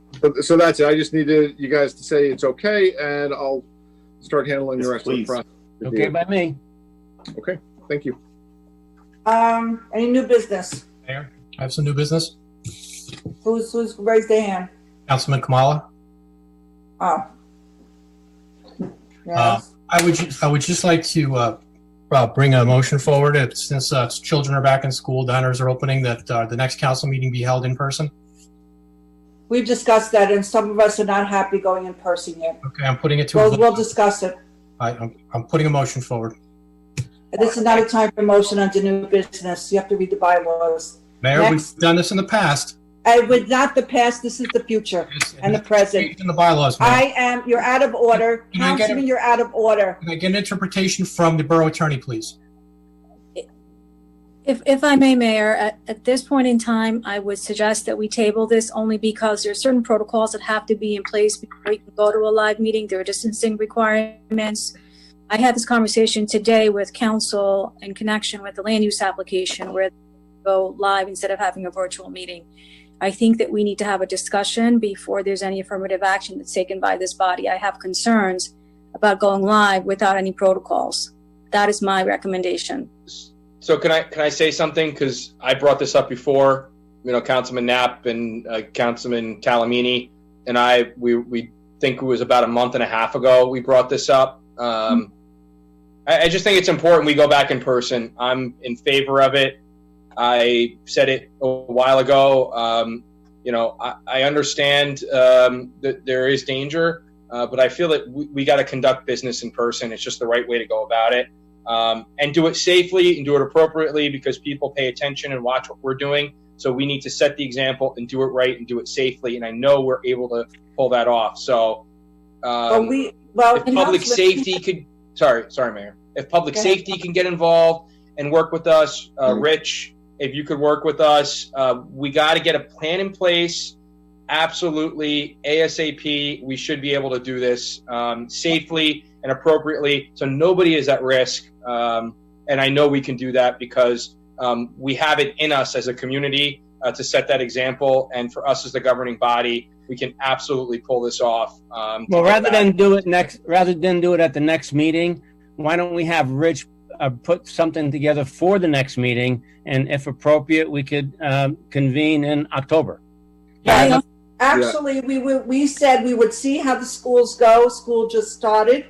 So that's it. I just need you guys to say it's okay, and I'll start handling the rest of the process. Okay, by me. Okay, thank you. Any new business? Mayor, I have some new business. Who's raised their hand? Councilman Kamala. Oh. Yes. I would just like to bring a motion forward since children are back in school, diners are opening, that the next council meeting be held in person. We've discussed that, and some of us are not happy going in person yet. Okay, I'm putting it to a vote. We'll discuss it. I'm putting a motion forward. This is not a time for motion under new business. You have to read the bylaws. Mayor, Next. we've done this in the past. I would not the past, this is the future and the present. In the bylaws, Mayor. You're out of order. Can I get Councilman, you're out of order. Can I get an interpretation from the borough attorney, please? If I may, Mayor, at this point in time, I would suggest that we table this only because there are certain protocols that have to be in place before you can go to a live meeting. There are distancing requirements. I had this conversation today with council in connection with the land use application where they go live instead of having a virtual meeting. I think that we need to have a discussion before there's any affirmative action that's taken by this body. I have concerns about going live without any protocols. That is my recommendation. So can I say something? Because I brought this up before. You know, Councilman Knapp and Councilman Talamini and we think it was about a month and a half ago we brought this up. I just think it's important we go back in person. I'm in favor of it. I said it a while ago. You know, I understand that there is danger, but I feel that we got to conduct business in person. It's just the right way to go about it. And do it safely and do it appropriately because people pay attention and watch what we're doing. So we need to set the example and do it right and do it safely. And I know we're able to pull that off. So if public safety could, sorry, Mayor. If public safety can get involved and work with us, Rich, if you could work with us, we got to get a plan in place. Absolutely, ASAP. We should be able to do this safely and appropriately, so nobody is at risk. And I know we can do that because we have it in us as a community to set that example, and for us as the governing body, we can absolutely pull this off. Well, rather than do it at the next meeting, why don't we have Rich put something together for the next meeting, and if appropriate, we could convene in October. Yeah. Actually, we said we would see how the schools go. School just started.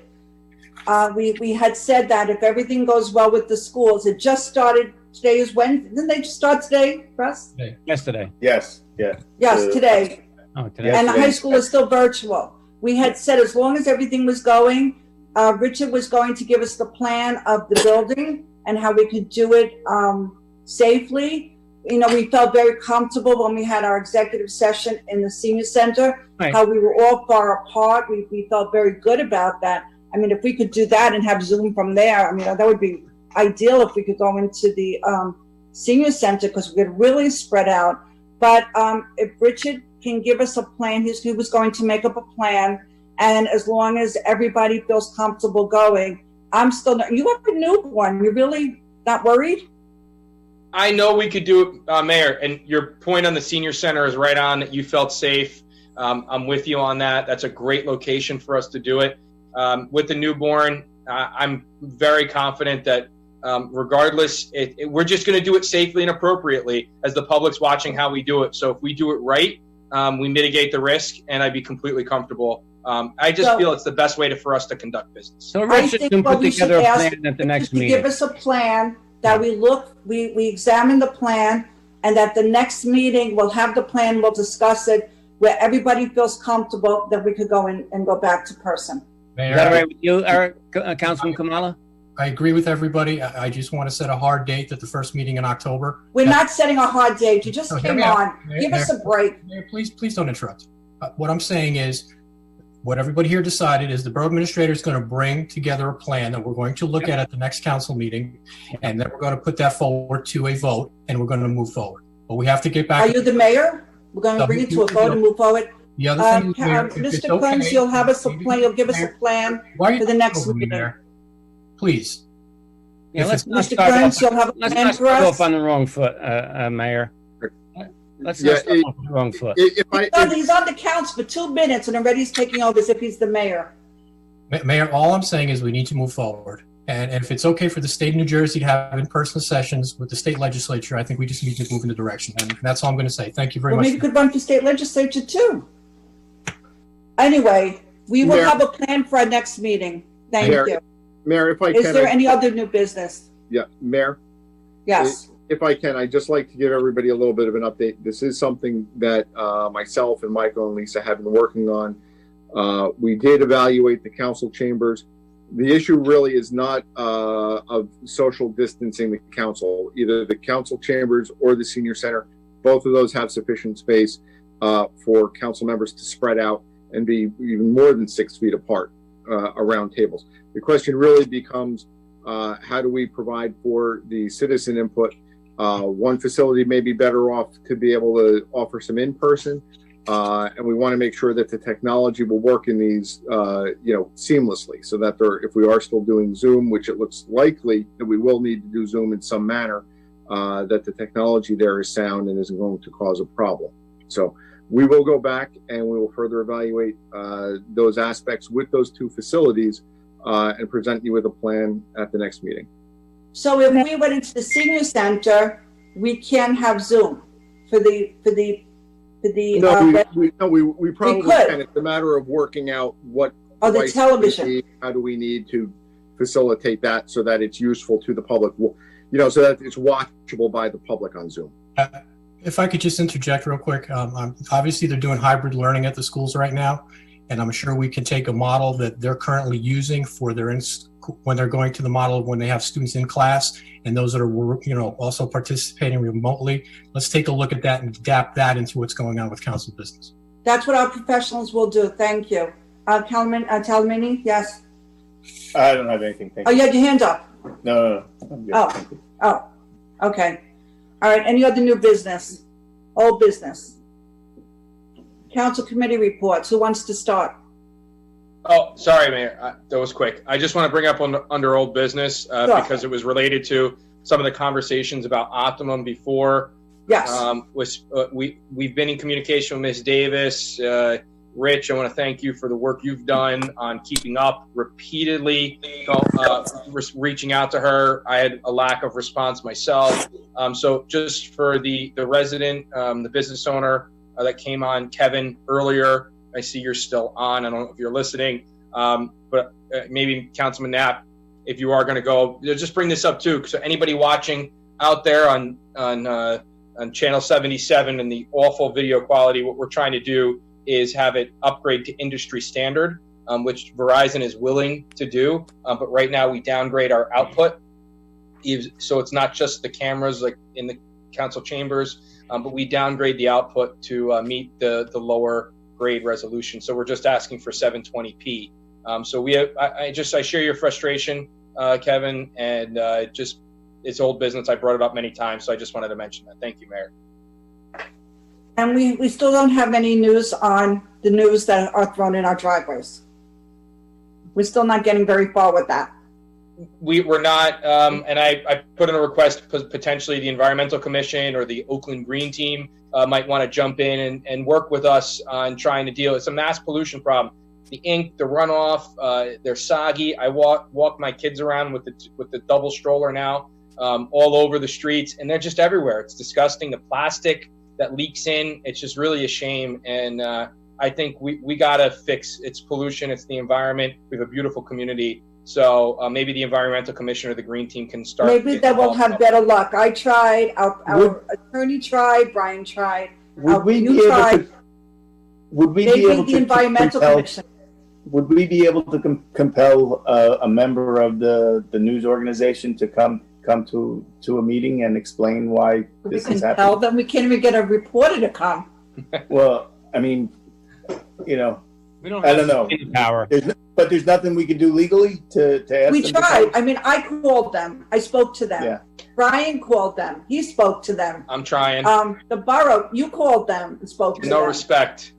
We had said that if everything goes well with the schools, it just started. Today is Wednesday. Didn't they just start today, Russ? Yesterday. Yes. Yeah. Yes, today. Oh, today. And the high school is still virtual. We had said as long as everything was going, Richard was going to give us the plan of the building and how we could do it safely. You know, we felt very comfortable when we had our executive session in the senior center, right. How we were all far apart. We felt very good about that. I mean, if we could do that and have Zoom from there, I mean, that would be ideal if we could go into the senior center because we could really spread out. But if Richard can give us a plan, he was going to make up a plan. And as long as everybody feels comfortable going, I'm still not. You have a newborn. You're really not worried? I know we could do it, Mayor, and your point on the senior center is right on, that you felt safe. I'm with you on that. That's a great location for us to do it. With the newborn, I'm very confident that regardless, we're just going to do it safely and appropriately as the public's watching how we do it. So if we do it right, we mitigate the risk, and I'd be completely comfortable. I just feel it's the best way for us to conduct business. So Richard can put together a plan at the next meeting. Give us a plan that we examine the plan, and that the next meeting we'll have the plan, we'll discuss it, where everybody feels comfortable that we could go in and go back to person. Mayor, Is that all right with you, Councilman Kamala? I agree with everybody. I just want to set a hard date at the first meeting in October. We're not setting a hard date. You just came on. Give us a break. Mayor, please don't interrupt. What I'm saying is, what everybody here decided is the borough administrator is going to bring together a plan that we're going to look at the next council meeting, and then we're going to put that forward to a vote, and we're going to move forward. But we have to get back. Are you the mayor? We're going to bring it to a vote and move forward. The other thing, Mayor, Mr. Prince, you'll have us a plan. You'll give us a plan for the next meeting. Please. Yeah, let's not Mr. start Prince, you'll have a let's plan not for start us. off on the wrong foot, Mayor. Let's not start off on the wrong foot. He's on the couch for 2 minutes, and already he's taking over as if he's the mayor. Mayor, all I'm saying is we need to move forward. And if it's okay for the state of New Jersey to have in-person sessions with the state legislature, I think we just need to move in the direction. And that's all I'm going to say. Thank you very much. Maybe you could run for state legislature too. Anyway, we will have a plan for our next meeting. Thank you. Mayor, if I can. Is there any other new business? Yeah, Mayor. Yes. If I can, I'd just like to give everybody a little bit of an update. This is something that myself and Michael and Lisa have been working on. We did evaluate the council chambers. The issue really is not of social distancing the council, either the council chambers or the senior center. Both of those have sufficient space for council members to spread out and be even more than 6 feet apart around tables. The question really becomes, how do we provide for the citizen input? One facility may be better off to be able to offer some in-person, and we want to make sure that the technology will work in these, seamlessly, so that if we are still doing Zoom, which it looks likely that we will need to do Zoom in some manner, that the technology there is sound and isn't going to cause a problem. So we will go back and we will further evaluate those aspects with those 2 facilities and present you with a plan at the next meeting. So if we went into the senior center, we can have Zoom for the we probably can. It's a matter of working out what the television. How do we need to facilitate that so that it's useful to the public, so that it's watchable by the public on Zoom. If I could just interject real quick, obviously they're doing hybrid learning at the schools right now, and I'm sure we can take a model that they're currently using for when they're going to the model of when they have students in class and those that are, also participating remotely. Let's take a look at that and adapt that into what's going on with council business. That's what our professionals will do. Thank you. Talamini, yes? I don't have anything. Thank you. You had your hand up? No. Oh, okay. All right, any other new business? Old business? Council committee reports. Who wants to start? Oh, sorry, Mayor. That was quick. I just want to bring up under old business Sure. because it was related to some of the conversations about Optimum before. Yes. We've been in communication with Ms. Davis. Rich, I want to thank you for the work you've done on keeping up repeatedly, reaching out to her. I had a lack of response myself. So just for the resident, the business owner that came on, Kevin, earlier, I see you're still on. I don't know if you're listening, but maybe Councilman Knapp, if you are going to go, just bring this up too. So anybody watching out there on channel 77 and the awful video quality, what we're trying to do is have it upgrade to industry standard, which Verizon is willing to do. But right now we downgrade our output. So it's not just the cameras like in the council chambers, but we downgrade the output to meet the lower grade resolution. So we're just asking for 720p. So I share your frustration, Kevin, and it's old business. I brought it up many times, so I just wanted to mention that. Thank you, Mayor. And we still don't have any news on the news that are thrown in our driveways. We're still not getting very far with that. We're not, and I put in a request, potentially the Environmental Commission or the Oakland Green Team might want to jump in and work with us on trying to deal. It's a mass pollution problem. The ink, the runoff, they're soggy. I walk my kids around with the double stroller now, all over the streets, and they're just everywhere. It's disgusting. The plastic that leaks in, it's just really a shame. And I think we got to fix it's pollution. It's the environment. We have a beautiful community. So maybe the Environmental Commission or the Green Team can start. Maybe they will have better luck. I tried. Our attorney tried. Brian tried. Would we be able to Environmental Commission? Would we be able to compel a member of the news organization to come to a meeting and explain why this is happening? Compel them. We can't even get a reporter to come. Well, I mean, we don't I don't know. Power. But there's nothing we can do legally to ask We them tried. I mean, I called them. I spoke to them. Yeah. Brian called them. He spoke to them. I'm trying. The borough, you called them and spoke to them. No respect.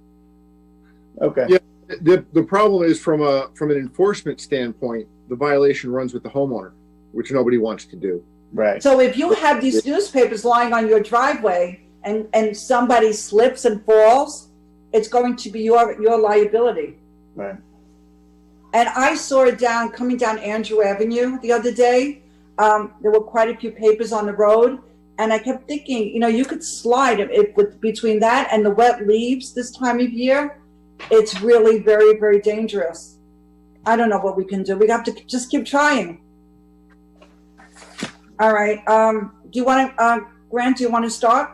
Okay. Yeah. The problem is from an enforcement standpoint, the violation runs with the homeowner, which nobody wants to do. Right. So if you have these newspapers lying on your driveway and somebody slips and falls, it's going to be your liability. Right. And I saw it coming down Andrew Avenue the other day. There were quite a few papers on the road, and I kept thinking, you could slide between that and the wet leaves this time of year. It's really very, very dangerous. I don't know what we can do. We have to just keep trying. All right. Do you want to, Grant, do you want to start?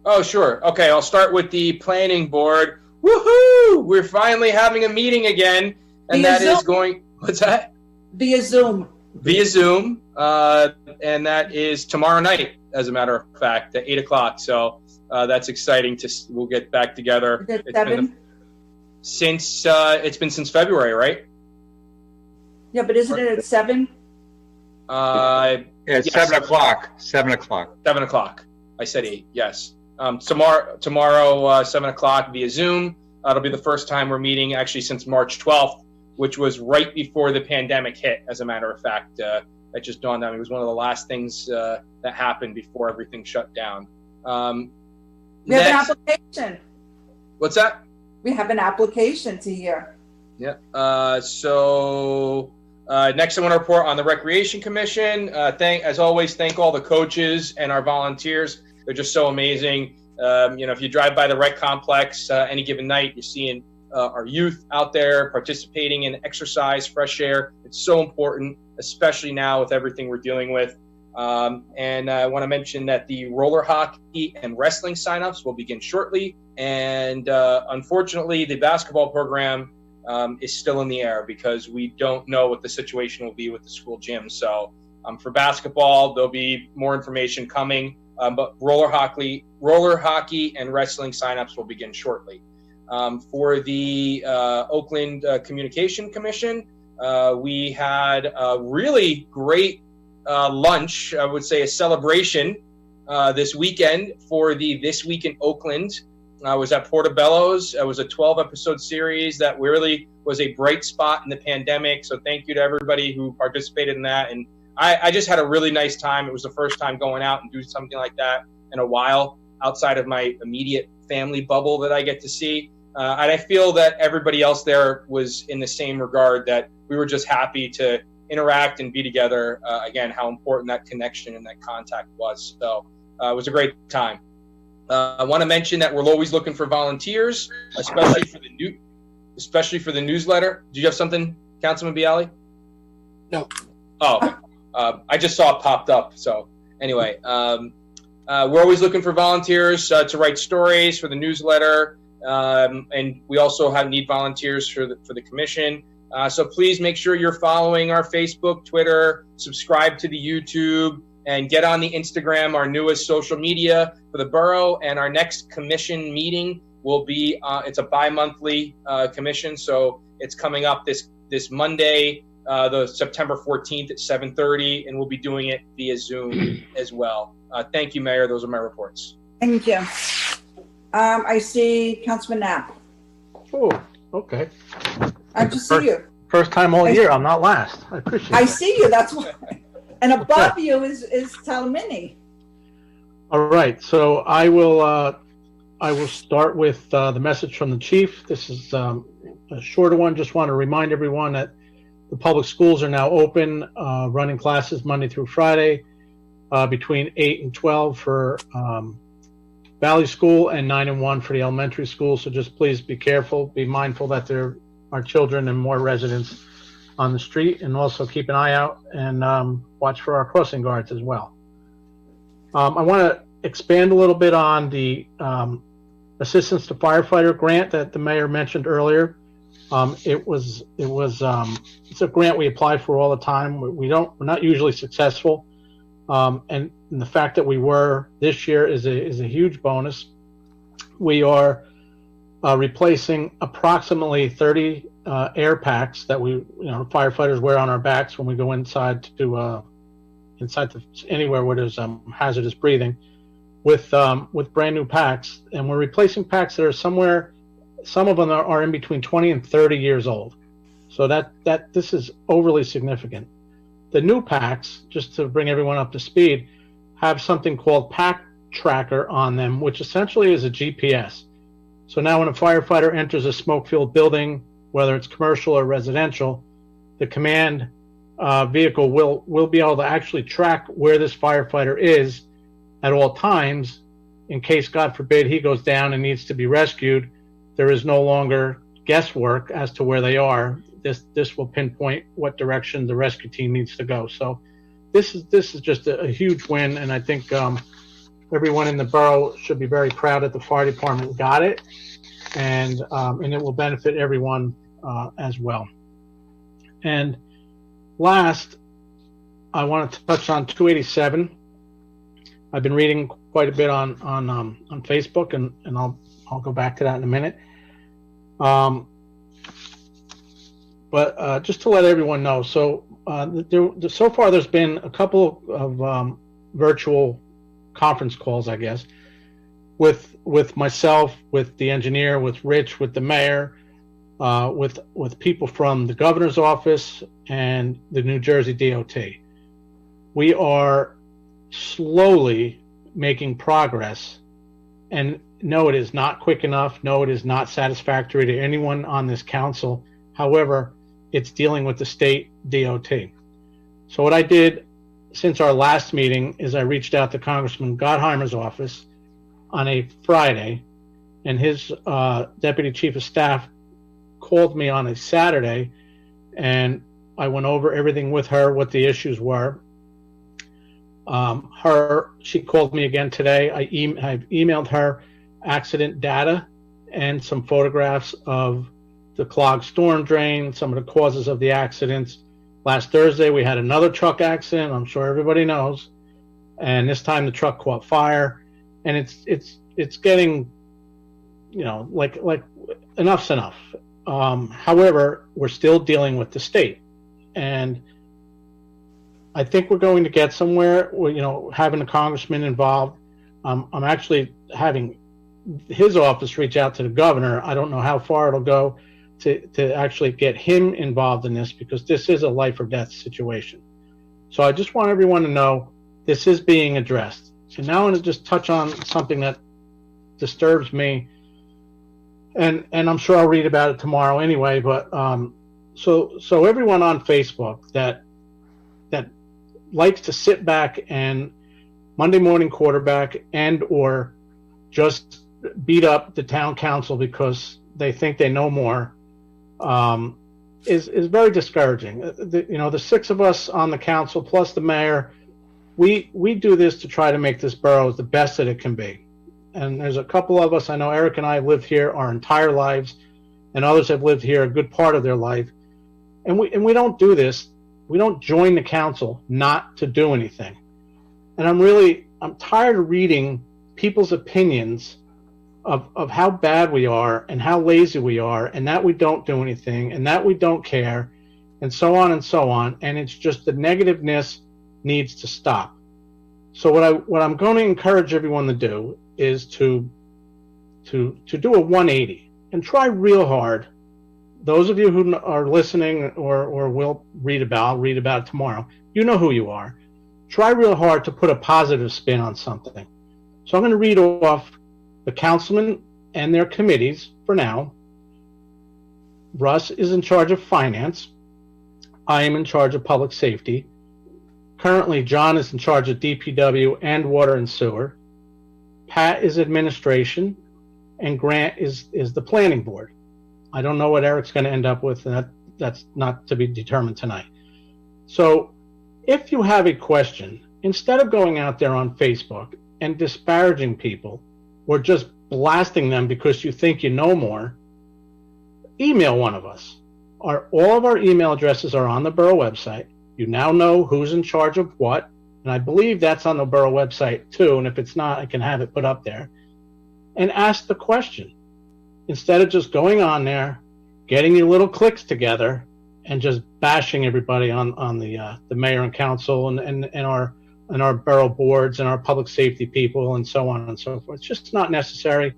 Oh, sure. Okay, I'll start with the planning board. Woohoo! We're finally having a meeting again, and that is going. What's that? Via Zoom. Via Zoom, and that is tomorrow night, as a matter of fact, at 8 o'clock. So that's exciting. We'll get back together. Is it 7? It's been since February, right? Yeah, but isn't it at 7? Yeah, it's yes. 7 o'clock. 7 o'clock. 7 o'clock. I said 8. Yes. Tomorrow, 7 o'clock via Zoom. It'll be the first time we're meeting actually since March 12th, which was right before the pandemic hit. As a matter of fact, that just dawned on me. It was one of the last things that happened before everything shut down. We have an application. What's that? We have an application to hear. Yeah. Next, I want to report on the Recreation Commission. As always, thank all the coaches and our volunteers. They're just so amazing. If you drive by the rec complex any given night, you're seeing our youth out there participating in exercise, fresh air. It's so important, especially now with everything we're dealing with. And I want to mention that the roller hockey and wrestling signups will begin shortly. And unfortunately, the basketball program is still in the air because we don't know what the situation will be with the school gym. So for basketball, there'll be more information coming. But roller hockey and wrestling signups will begin shortly. For the Oakland Communication Commission, we had a really great lunch, I would say a celebration this weekend for the This Week in Oakland. I was at Portobello's. It was a 12-episode series that really was a bright spot in the pandemic. So thank you to everybody who participated in that. And I just had a really nice time. It was the first time going out and doing something like that in a while outside of my immediate family bubble that I get to see. And I feel that everybody else there was in the same regard, that we were just happy to interact and be together. Again, how important that connection and that contact was. So it was a great time. I want to mention that we're always looking for volunteers, especially for the newsletter. Do you have something, Councilman Bialy? No. Oh, I just saw it popped up. So anyway, we're always looking for volunteers to write stories for the newsletter, and we also need volunteers for the commission. So please make sure you're following our Facebook, Twitter, subscribe to the YouTube, and get on the Instagram, our newest social media for the borough. And our next commission meeting will be, it's a bi-monthly commission. So it's coming up this Monday, the September 14th at 7:30, and we'll be doing it via Zoom as well. Thank you, Mayor. Those are my reports. Thank you. I see Councilman Knapp. Oh, okay. I just see you. First time all year. I'm not last. I appreciate it. I see you. That's why. And above you is Talamini. All right. So I will start with the message from the chief. This is a shorter one. Just want to remind everyone that the public schools are now open, running classes Monday through Friday, between 8 and 12 for Valley School and 9 and 1 for the elementary school. So just please be careful, be mindful that there are children and more residents on the street, and also keep an eye out and watch for our crossing guards as well. I want to expand a little bit on the assistance to firefighter grant that the mayor mentioned earlier. It's a grant we apply for all the time. We're not usually successful, and the fact that we were this year is a huge bonus. We are replacing approximately 30 air packs that firefighters wear on our backs when we go inside anywhere where there's hazardous breathing, with brand new packs, and we're replacing packs that are somewhere. Some of them are in between 20 and 30 years old, so that this is overly significant. The new packs, just to bring everyone up to speed, have something called Pack Tracker on them, which essentially is a GPS. So now when a firefighter enters a smoke-filled building, whether it's commercial or residential, the command vehicle will be able to actually track where this firefighter is at all times, in case, God forbid, he goes down and needs to be rescued. There is no longer guesswork as to where they are. This will pinpoint what direction the rescue team needs to go. So this is just a huge win, and I think everyone in the borough should be very proud that the fire department got it, and it will benefit everyone as well. And last, I want to touch on 287. I've been reading quite a bit on Facebook, and I'll go back to that in a minute. But just to let everyone know, so so far there's been a couple of virtual conference calls, I guess, with myself, with the engineer, with Rich, with the mayor, with people from the governor's office and the New Jersey DOT. We are slowly making progress, and no, it is not quick enough. No, it is not satisfactory to anyone on this council. However, it's dealing with the state DOT. So what I did since our last meeting is I reached out to Congressman Gottheimer's office on a Friday, and his deputy chief of staff called me on a Saturday, and I went over everything with her, what the issues were. She called me again today. I've emailed her accident data and some photographs of the clogged storm drain, some of the causes of the accidents. Last Thursday, we had another truck accident, I'm sure everybody knows. And this time the truck caught fire, and it's getting, like enough's enough. However, we're still dealing with the state, and I think we're going to get somewhere. Having a congressman involved. I'm actually having his office reach out to the governor. I don't know how far it'll go to actually get him involved in this, because this is a life or death situation. So I just want everyone to know this is being addressed. So now I want to just touch on something that disturbs me, and I'm sure I'll read about it tomorrow anyway. But so everyone on Facebook that likes to sit back and Monday morning quarterback and or just beat up the town council because they think they know more is very discouraging. The six of us on the council plus the mayor, we do this to try to make this borough the best that it can be. And there's a couple of us, I know Eric and I have lived here our entire lives, and others have lived here a good part of their life. And we don't do this. We don't join the council not to do anything. And I'm tired of reading people's opinions of how bad we are and how lazy we are, and that we don't do anything, and that we don't care, and so on and so on. And it's just the negativeness needs to stop. So what I'm going to encourage everyone to do is to do a 180 and try real hard. Those of you who are listening or will read about it tomorrow, you know who you are. Try real hard to put a positive spin on something. So I'm going to read off the councilmen and their committees for now. Russ is in charge of finance. I am in charge of public safety. Currently, John is in charge of DPW and water and sewer. Pat is administration, and Grant is the planning board. I don't know what Eric's going to end up with, and that's not to be determined tonight. So if you have a question, instead of going out there on Facebook and disparaging people or just blasting them because you think you know more, email one of us. All of our email addresses are on the Borough website. You now know who's in charge of what, and I believe that's on the Borough website too, and if it's not, I can have it put up there. And ask the question. Instead of just going on there, getting your little cliques together, and just bashing everybody on the mayor and council and our borough boards and our public safety people and so on and so forth. It's just not necessary.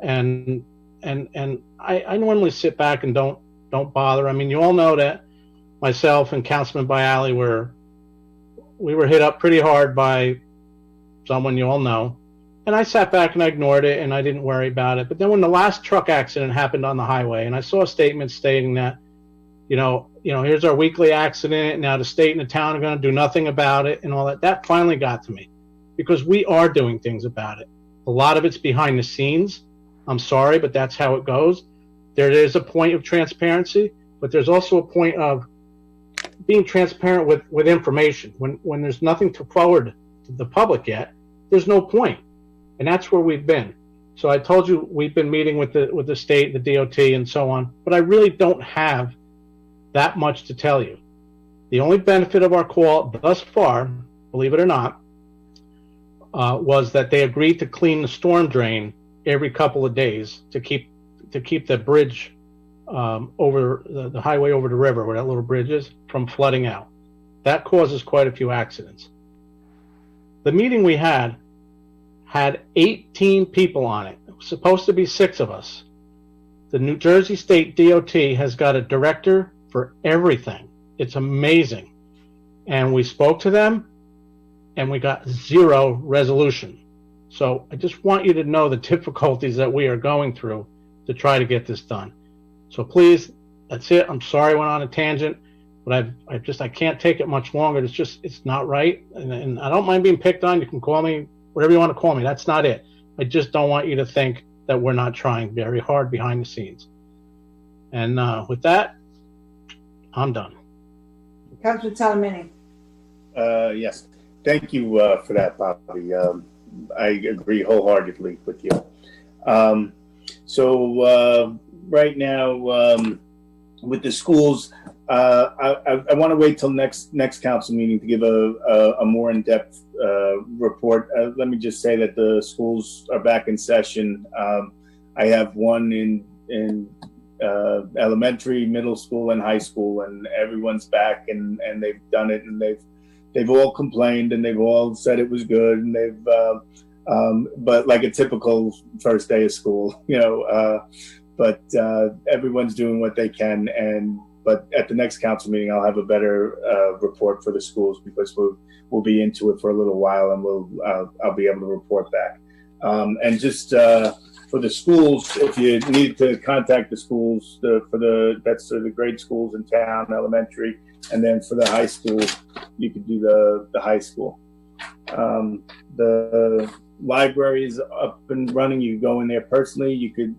And I normally sit back and don't bother. I mean, you all know that myself and Councilman Bialy we were hit up pretty hard by someone you all know. And I sat back and I ignored it and I didn't worry about it. But then when the last truck accident happened on the highway, and I saw a statement stating that, here's our weekly accident. Now the state and the town are going to do nothing about it and all that. That finally got to me, because we are doing things about it. A lot of it's behind the scenes. I'm sorry, but that's how it goes. There is a point of transparency, but there's also a point of being transparent with information. When there's nothing to forward to the public yet, there's no point. And that's where we've been. So I told you we've been meeting with the state, the DOT, and so on. But I really don't have that much to tell you. The only benefit of our call thus far, believe it or not, was that they agreed to clean the storm drain every couple of days to keep the bridge over the highway over the river, where that little bridge is, from flooding out. That causes quite a few accidents. The meeting we had 18 people on it. It was supposed to be 6 of us. The New Jersey State DOT has got a director for everything. It's amazing. And we spoke to them, and we got 0 resolution. So I just want you to know the difficulties that we are going through to try to get this done. So please, that's it. I'm sorry I went on a tangent, but I can't take it much longer. It's not right. And I don't mind being picked on. You can call me whatever you want to call me. That's not it. I just don't want you to think that we're not trying very hard behind the scenes. And with that, I'm done. Councilman Salamini. Yes. Thank you for that, Bobby. I agree wholeheartedly with you. So right now, with the schools, I want to wait till next council meeting to give a more in-depth report. Let me just say that the schools are back in session. I have one in elementary, middle school, and high school, and everyone's back, and they've done it, and they've all complained, and they've all said it was good, and they've but like a typical first day of school, but everyone's doing what they can. But at the next council meeting, I'll have a better report for the schools, because we'll be into it for a little while, and I'll be able to report back. And just for the schools, if you need to contact the schools, that's the grade schools in town, elementary, and then for the high school, you could do the high school. The library is up and running. You go in there personally. You could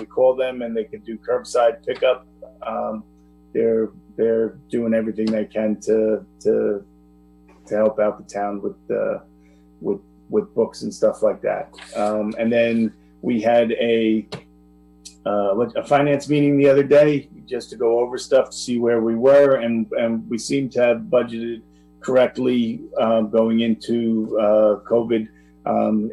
call them, and they could do curbside pickup. They're doing everything they can to help out the town with books and stuff like that. And then we had a finance meeting the other day just to go over stuff to see where we were, and we seem to have budgeted correctly going into COVID.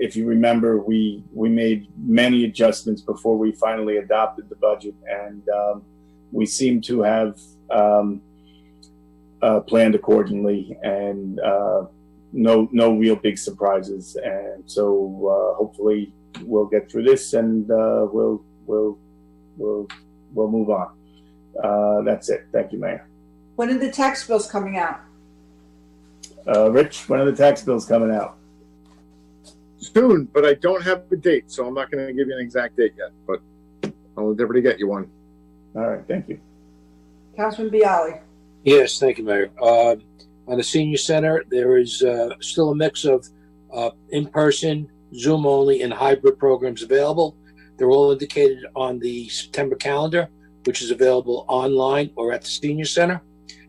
If you remember, we made many adjustments before we finally adopted the budget, and we seem to have planned accordingly, and no real big surprises. And so hopefully we'll get through this, and we'll move on. That's it. Thank you, Mayor. When are the tax bills coming out? Rich, when are the tax bills coming out? Soon, but I don't have a date, so I'm not going to give you an exact date yet, but I'll endeavor to get you one. All right, thank you. Councilman Bialy. Yes, thank you, Mayor. On the senior center, there is still a mix of in-person, Zoom only, and hybrid programs available. They're all indicated on the September calendar, which is available online or at the senior center.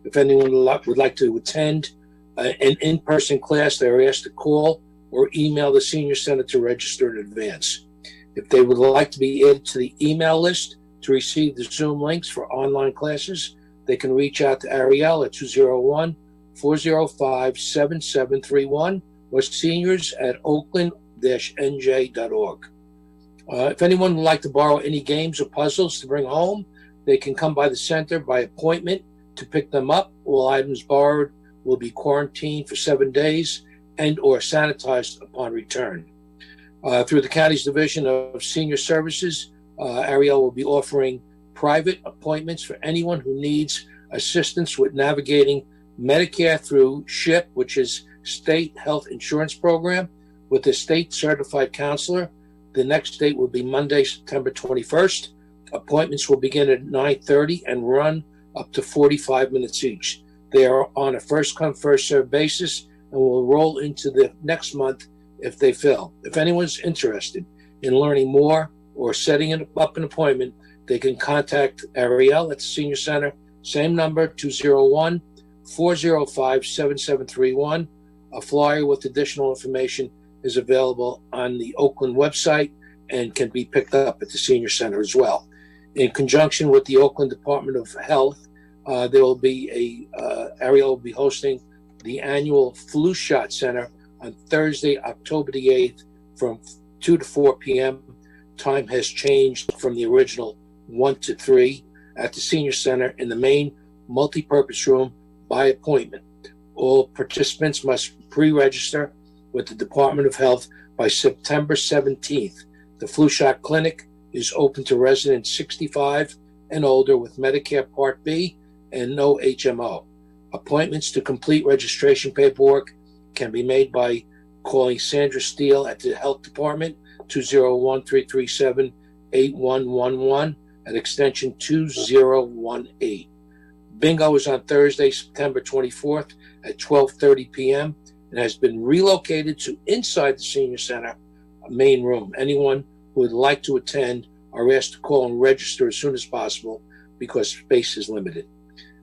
If anyone would like to attend an in-person class, they are asked to call or email the senior center to register in advance. If they would like to be added to the email list to receive the Zoom links for online classes, they can reach out to Ariel at 201-405-7731 or seniors@oakland-nj.org. If anyone would like to borrow any games or puzzles to bring home, they can come by the center by appointment to pick them up. All items borrowed will be quarantined for 7 days and or sanitized upon return. Through the county's Division of Senior Services, Ariel will be offering private appointments for anyone who needs assistance with navigating Medicare through SHIP, which is State Health Insurance Program, with a state certified counselor. The next date will be Monday, September 21st. Appointments will begin at 9:30 and run up to 45 minutes each. They are on a first-come, first-served basis and will roll into the next month if they fill. If anyone's interested in learning more or setting up an appointment, they can contact Ariel at the Senior Center. Same number, 201-405-7731. A flyer with additional information is available on the Oakland website and can be picked up at the Senior Center as well. In conjunction with the Oakland Department of Health, there will be Ariel will be hosting the annual Flu Shot Center on Thursday, October the 8th from 2 to 4 p.m. Time has changed from the original 1 to 3 at the Senior Center in the main multi-purpose room by appointment. All participants must pre-register with the Department of Health by September 17th. The flu shot clinic is open to residents 65 and older with Medicare Part B and no HMO. Appointments to complete registration paperwork can be made by calling Sandra Steele at the Health Department, 201-337-8111 at extension 2018. Bingo is on Thursday, September 24th at 12:30 p.m. and has been relocated to inside the Senior Center main room. Anyone who would like to attend are asked to call and register as soon as possible because space is limited.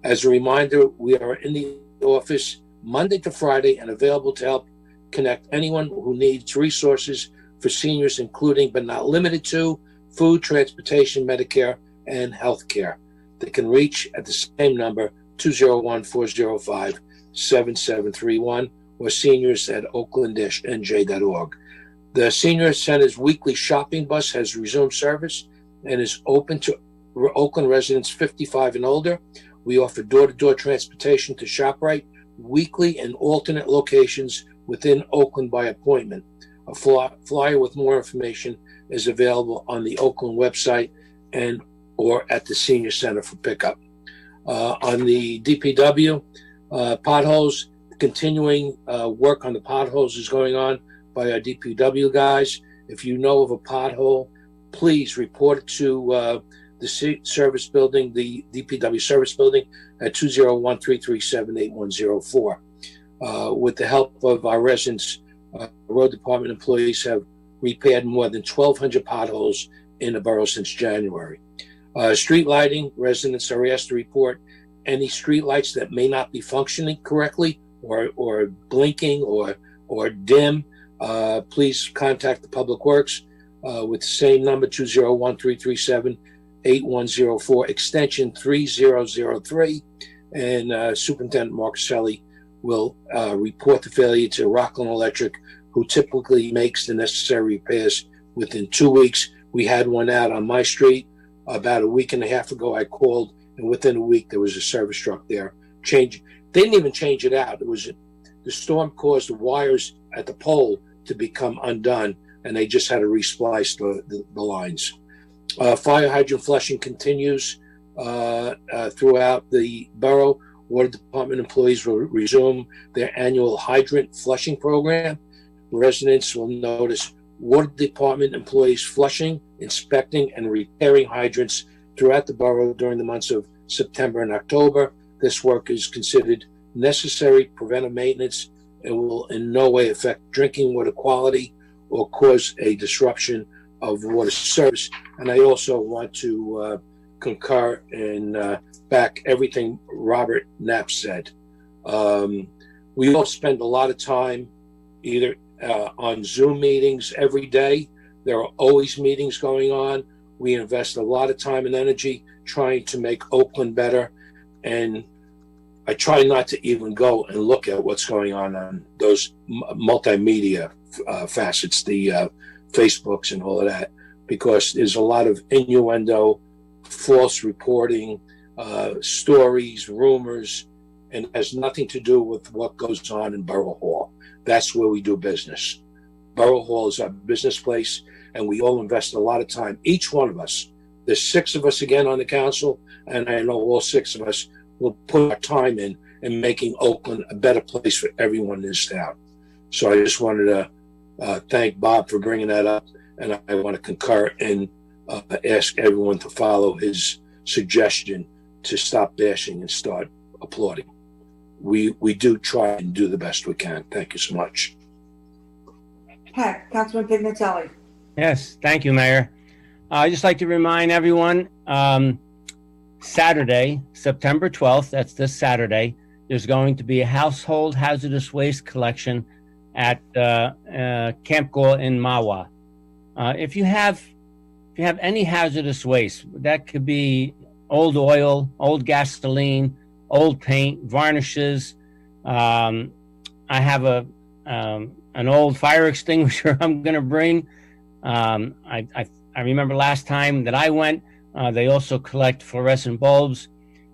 As a reminder, we are in the office Monday to Friday and available to help connect anyone who needs resources for seniors, including but not limited to food, transportation, Medicare, and health care. They can reach at the same number, 201-405-7731, or seniors at oakland-nj.org. The Senior Center's weekly shopping bus has resumed service and is open to Oakland residents 55 and older. We offer door-to-door transportation to ShopRite weekly in alternate locations within Oakland by appointment. A flyer with more information is available on the Oakland website and or at the Senior Center for pickup. On the DPW, potholes, continuing work on the potholes is going on by our DPW guys. If you know of a pothole, please report it to the service building, the DPW service building at 201-337-8104. With the help of our residents, road department employees have repaired more than 1,200 potholes in the borough since January. Street lighting, residents are asked to report any street lights that may not be functioning correctly or blinking or dim. Please contact the Public Works with the same number, 201-337-8104, extension 3003, and Superintendent Marcaselli will report the failure to Rockland Electric, who typically makes the necessary repairs within 2 weeks. We had one out on my street about a week and a half ago. I called, and within a week there was a service truck there. They didn't even change it out. The storm caused the wires at the pole to become undone, and they just had to resplice the lines. Fire hydrant flushing continues throughout the borough. Water department employees will resume their annual hydrant flushing program. Residents will notice water department employees flushing, inspecting, and repairing hydrants throughout the borough during the months of September and October. This work is considered necessary preventive maintenance and will in no way affect drinking water quality or cause a disruption of water service. And I also want to concur and back everything Robert Knapp said. We all spend a lot of time either on Zoom meetings every day. There are always meetings going on. We invest a lot of time and energy trying to make Oakland better. And I try not to even go and look at what's going on those multimedia facets, the Facebooks and all of that, because there's a lot of innuendo, false reporting, stories, rumors, and it has nothing to do with what goes on in Borough Hall. That's where we do business. Borough Hall is our business place, and we all invest a lot of time. Each one of us, there's 6 of us again on the council, and I know all 6 of us will put our time in making Oakland a better place for everyone in this town. So I just wanted to thank Bob for bringing that up, and I want to concur and ask everyone to follow his suggestion to stop bashing and start applauding. We do try and do the best we can. Thank you so much. Okay, Councilman Pignatelli. Yes, thank you, Mayor. I'd just like to remind everyone, Saturday, September 12th, that's this Saturday, there's going to be a household hazardous waste collection at Camp Gore in Mawa. If you have any hazardous waste, that could be old oil, old gasoline, old paint, varnishes. I have an old fire extinguisher I'm going to bring. I remember last time that I went, they also collect fluorescent bulbs.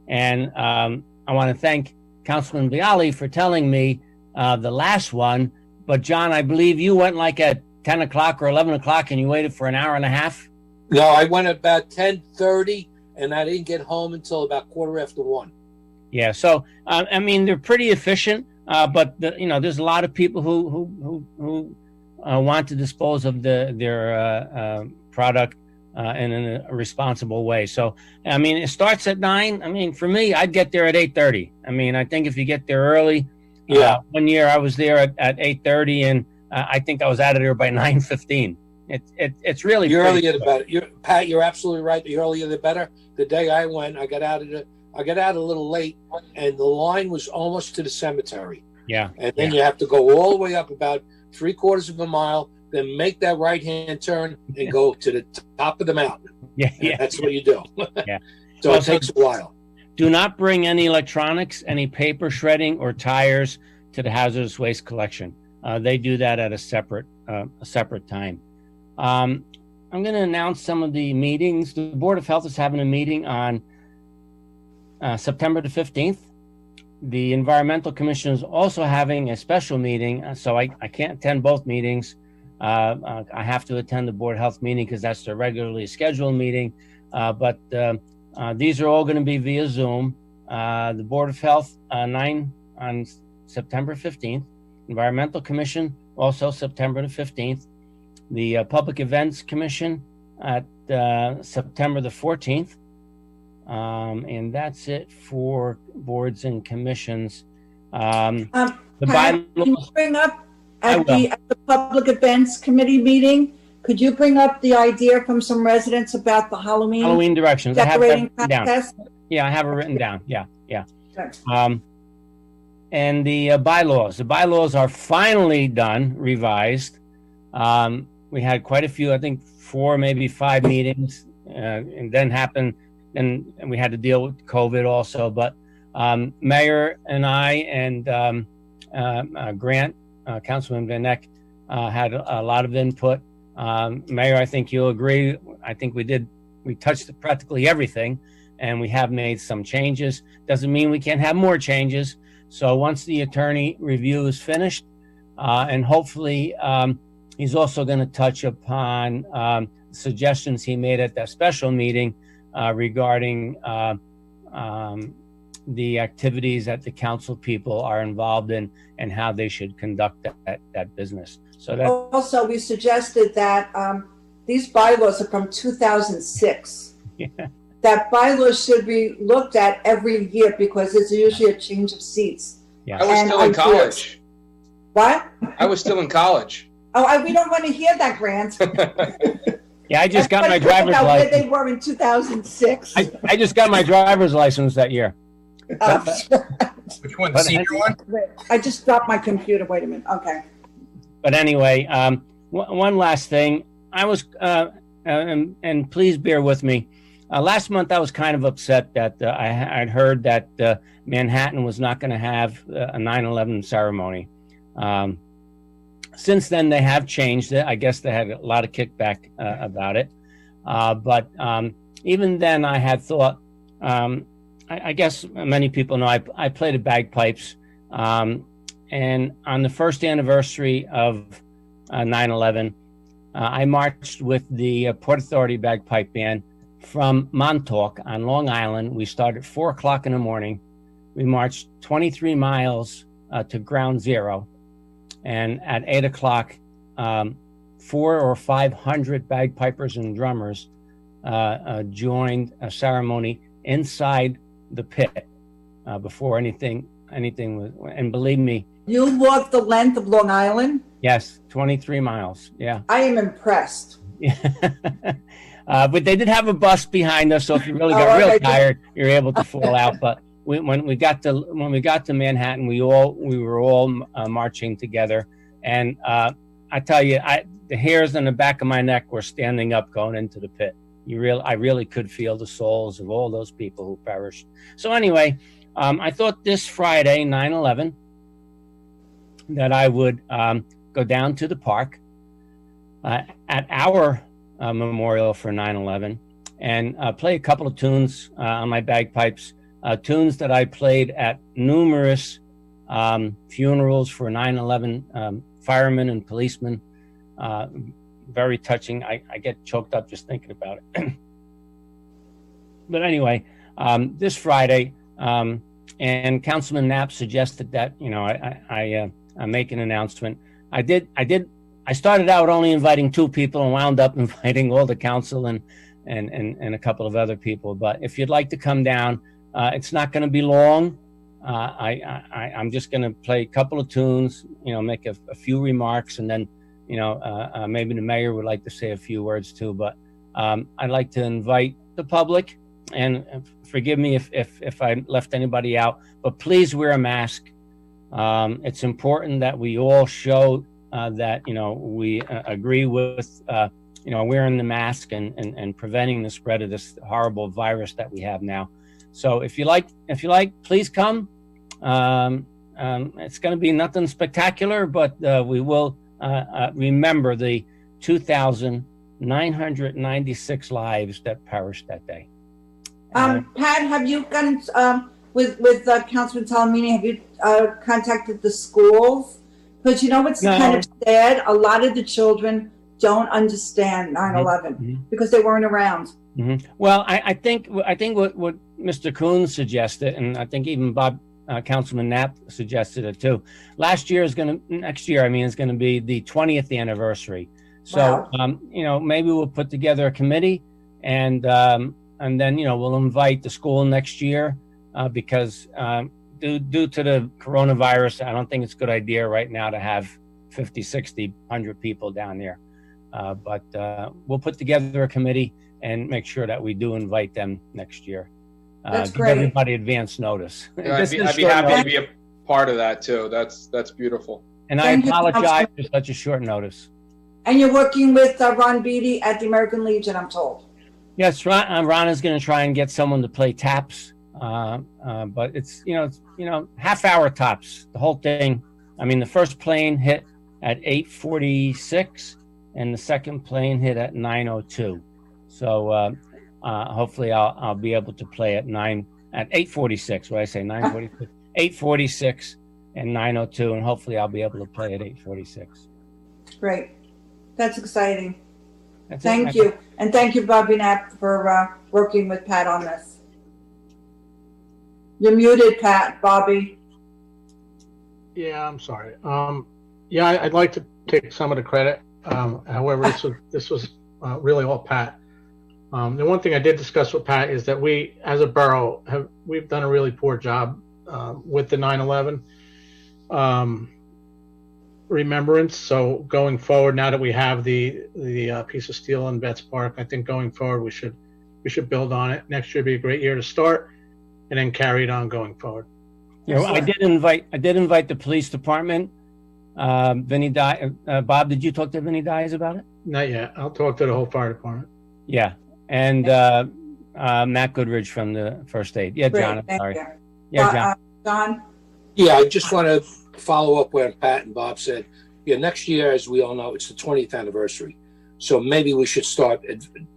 And I want to thank Councilman Viali for telling me the last one. But John, I believe you went like at 10 o'clock or 11 o'clock and you waited for an hour and a half? No, I went about 10:30 and I didn't get home until about 1:15. Yeah, so I mean they're pretty efficient, but there's a lot of people who want to dispose of their product in a responsible way. So I mean it starts at 9. I mean for me, I'd get there at 8:30. I mean I think if you get there early, one year I was there at 8:30 and I think I was out of there by 9:15. It's really the earlier the better. Pat, you're absolutely right. The earlier the better. The day I went, I got out a little late, and the line was almost to the cemetery. Yeah. And then you have to go all the way up about 3/4 of a mile, then make that right-hand turn and go to the top of the mountain. Yeah. That's what you do. Yeah. So it takes a while. Do not bring any electronics, any paper shredding, or tires to the hazardous waste collection. They do that at a separate time. I'm going to announce some of the meetings. The Board of Health is having a meeting on September the 15th. The Environmental Commission is also having a special meeting, so I can't attend both meetings. I have to attend the Board of Health meeting because that's the regularly scheduled meeting. But these are all going to be via Zoom. The Board of Health, 9 on September 15th. Environmental Commission, also September the 15th. The Public Events Commission at September the 14th. And that's it for boards and commissions. Pat, can you bring up at the Public Events Committee meeting, could you bring up the idea from some residents about the Halloween directions? decorating I have that contest? down. Yeah, I have it written down. Yeah. Okay. And the bylaws. The bylaws are finally done, revised. We had quite a few, I think 4, maybe 5 meetings, and then happened, and we had to deal with COVID also. But Mayor and I and Grant, Councilman Van Eck, had a lot of input. Mayor, I think you'll agree. I think we touched practically everything, and we have made some changes. Doesn't mean we can't have more changes. So once the attorney review is finished, and hopefully he's also going to touch upon suggestions he made at that special meeting regarding the activities that the council people are involved in and how they should conduct that business. So that also we suggested that these bylaws are from 2006. Yeah. That bylaws should be looked at every year because there's usually a change of seats. Yeah. I was still in college. What? I was still in college. Oh, we don't want to hear that, Grant. Yeah, I just got my driver's about license. where they were in 2006. I just got my driver's license that year. Which one, the senior one? I just dropped my computer. Wait a minute. Okay. But anyway, one last thing. I was, and please bear with me. Last month, I was kind of upset that I'd heard that Manhattan was not going to have a 9/11 ceremony. Since then, they have changed it. I guess they had a lot of kickback about it. But even then, I had thought, I guess many people know I played the bagpipes. And on the first anniversary of 9/11, I marched with the Port Authority Bagpipe Band from Montauk on Long Island. We started at 4 o'clock in the morning. We marched 23 miles to Ground Zero. And at 8 o'clock, 400 or 500 bagpipers and drummers joined a ceremony inside the pit before anything was. And believe me, You walked the length of Long Island? yes, 23 miles. Yeah. I am impressed. But they did have a bus behind us, so if you really got real tired, you're able to fall out. But when we got to Manhattan, we were all marching together, and I tell you, the hairs on the back of my neck were standing up going into the pit. I really could feel the souls of all those people who perished. So anyway, I thought this Friday, 9/11, that I would go down to the park at our memorial for 9/11 and play a couple of tunes on my bagpipes, tunes that I played at numerous funerals for 9/11 firemen and policemen. Very touching. I get choked up just thinking about it. But anyway, this Friday, and Councilman Knapp suggested that, you know, I make an announcement. I started out only inviting 2 people and wound up inviting all the council and a couple of other people. But if you'd like to come down, it's not going to be long. I'm just going to play a couple of tunes, you know, make a few remarks, and then, you know, maybe the mayor would like to say a few words too. But I'd like to invite the public, and forgive me if I left anybody out, but please wear a mask. It's important that we all show that, you know, we agree with, you know, wearing the mask and preventing the spread of this horrible virus that we have now. So if you like, please come. It's going to be nothing spectacular, but we will remember the 2,996 lives that perished that day. Pat, have you gotten with Councilman Talamini? Have you contacted the schools? Because you know what's kind of sad. A lot of the children don't understand 9/11 because they weren't around. Well, I think what Mr. Coons suggested, and I think even Councilman Knapp suggested it too. Next year is going to be the 20th anniversary. So, wow. You know, maybe we'll put together a committee, and then, you know, we'll invite the school next year, because due to the coronavirus, I don't think it's a good idea right now to have 50, 60, 100 people down there. But we'll put together a committee and make sure that we do invite them next year. That's give great. Everybody advance notice. Yeah, I'd be happy to be a part of that too. That's beautiful. And I apologize for such a short notice. And you're working with Ron Beatty at the American Legion, I'm told. Yes, Ron is going to try and get someone to play taps, but it's half-hour tops. The whole thing. I mean, the first plane hit at 8:46, and the second plane hit at 9:02. So hopefully I'll be able to play at 8:46. What did I say? 9:46. 8:46 and 9:02, and hopefully I'll be able to play at 8:46. Great, that's exciting. Thank you, and thank you, Bobby Knapp, for working with Pat on this. You're muted, Pat. Bobby. Yeah, I'm sorry. Yeah, I'd like to take some of the credit. However, this was really all Pat. The one thing I did discuss with Pat is that we, as a borough, we've done a really poor job with the 9/11 remembrance. So going forward, now that we have the piece of steel in Betts Park, I think going forward we should build on it. Next year would be a great year to start, and then carry it on going forward. You know, I did invite the police department. Vinny Dye. Bob, did you talk to Vinny Dyes about it? Not yet. I'll talk to the whole fire department. Yeah, and Matt Goodrich from the first aid. Yeah, John. I'm sorry. Yeah, John. John. Yeah, I just want to follow up where Pat and Bob said. Yeah, next year, as we all know, it's the 20th anniversary. So maybe we should start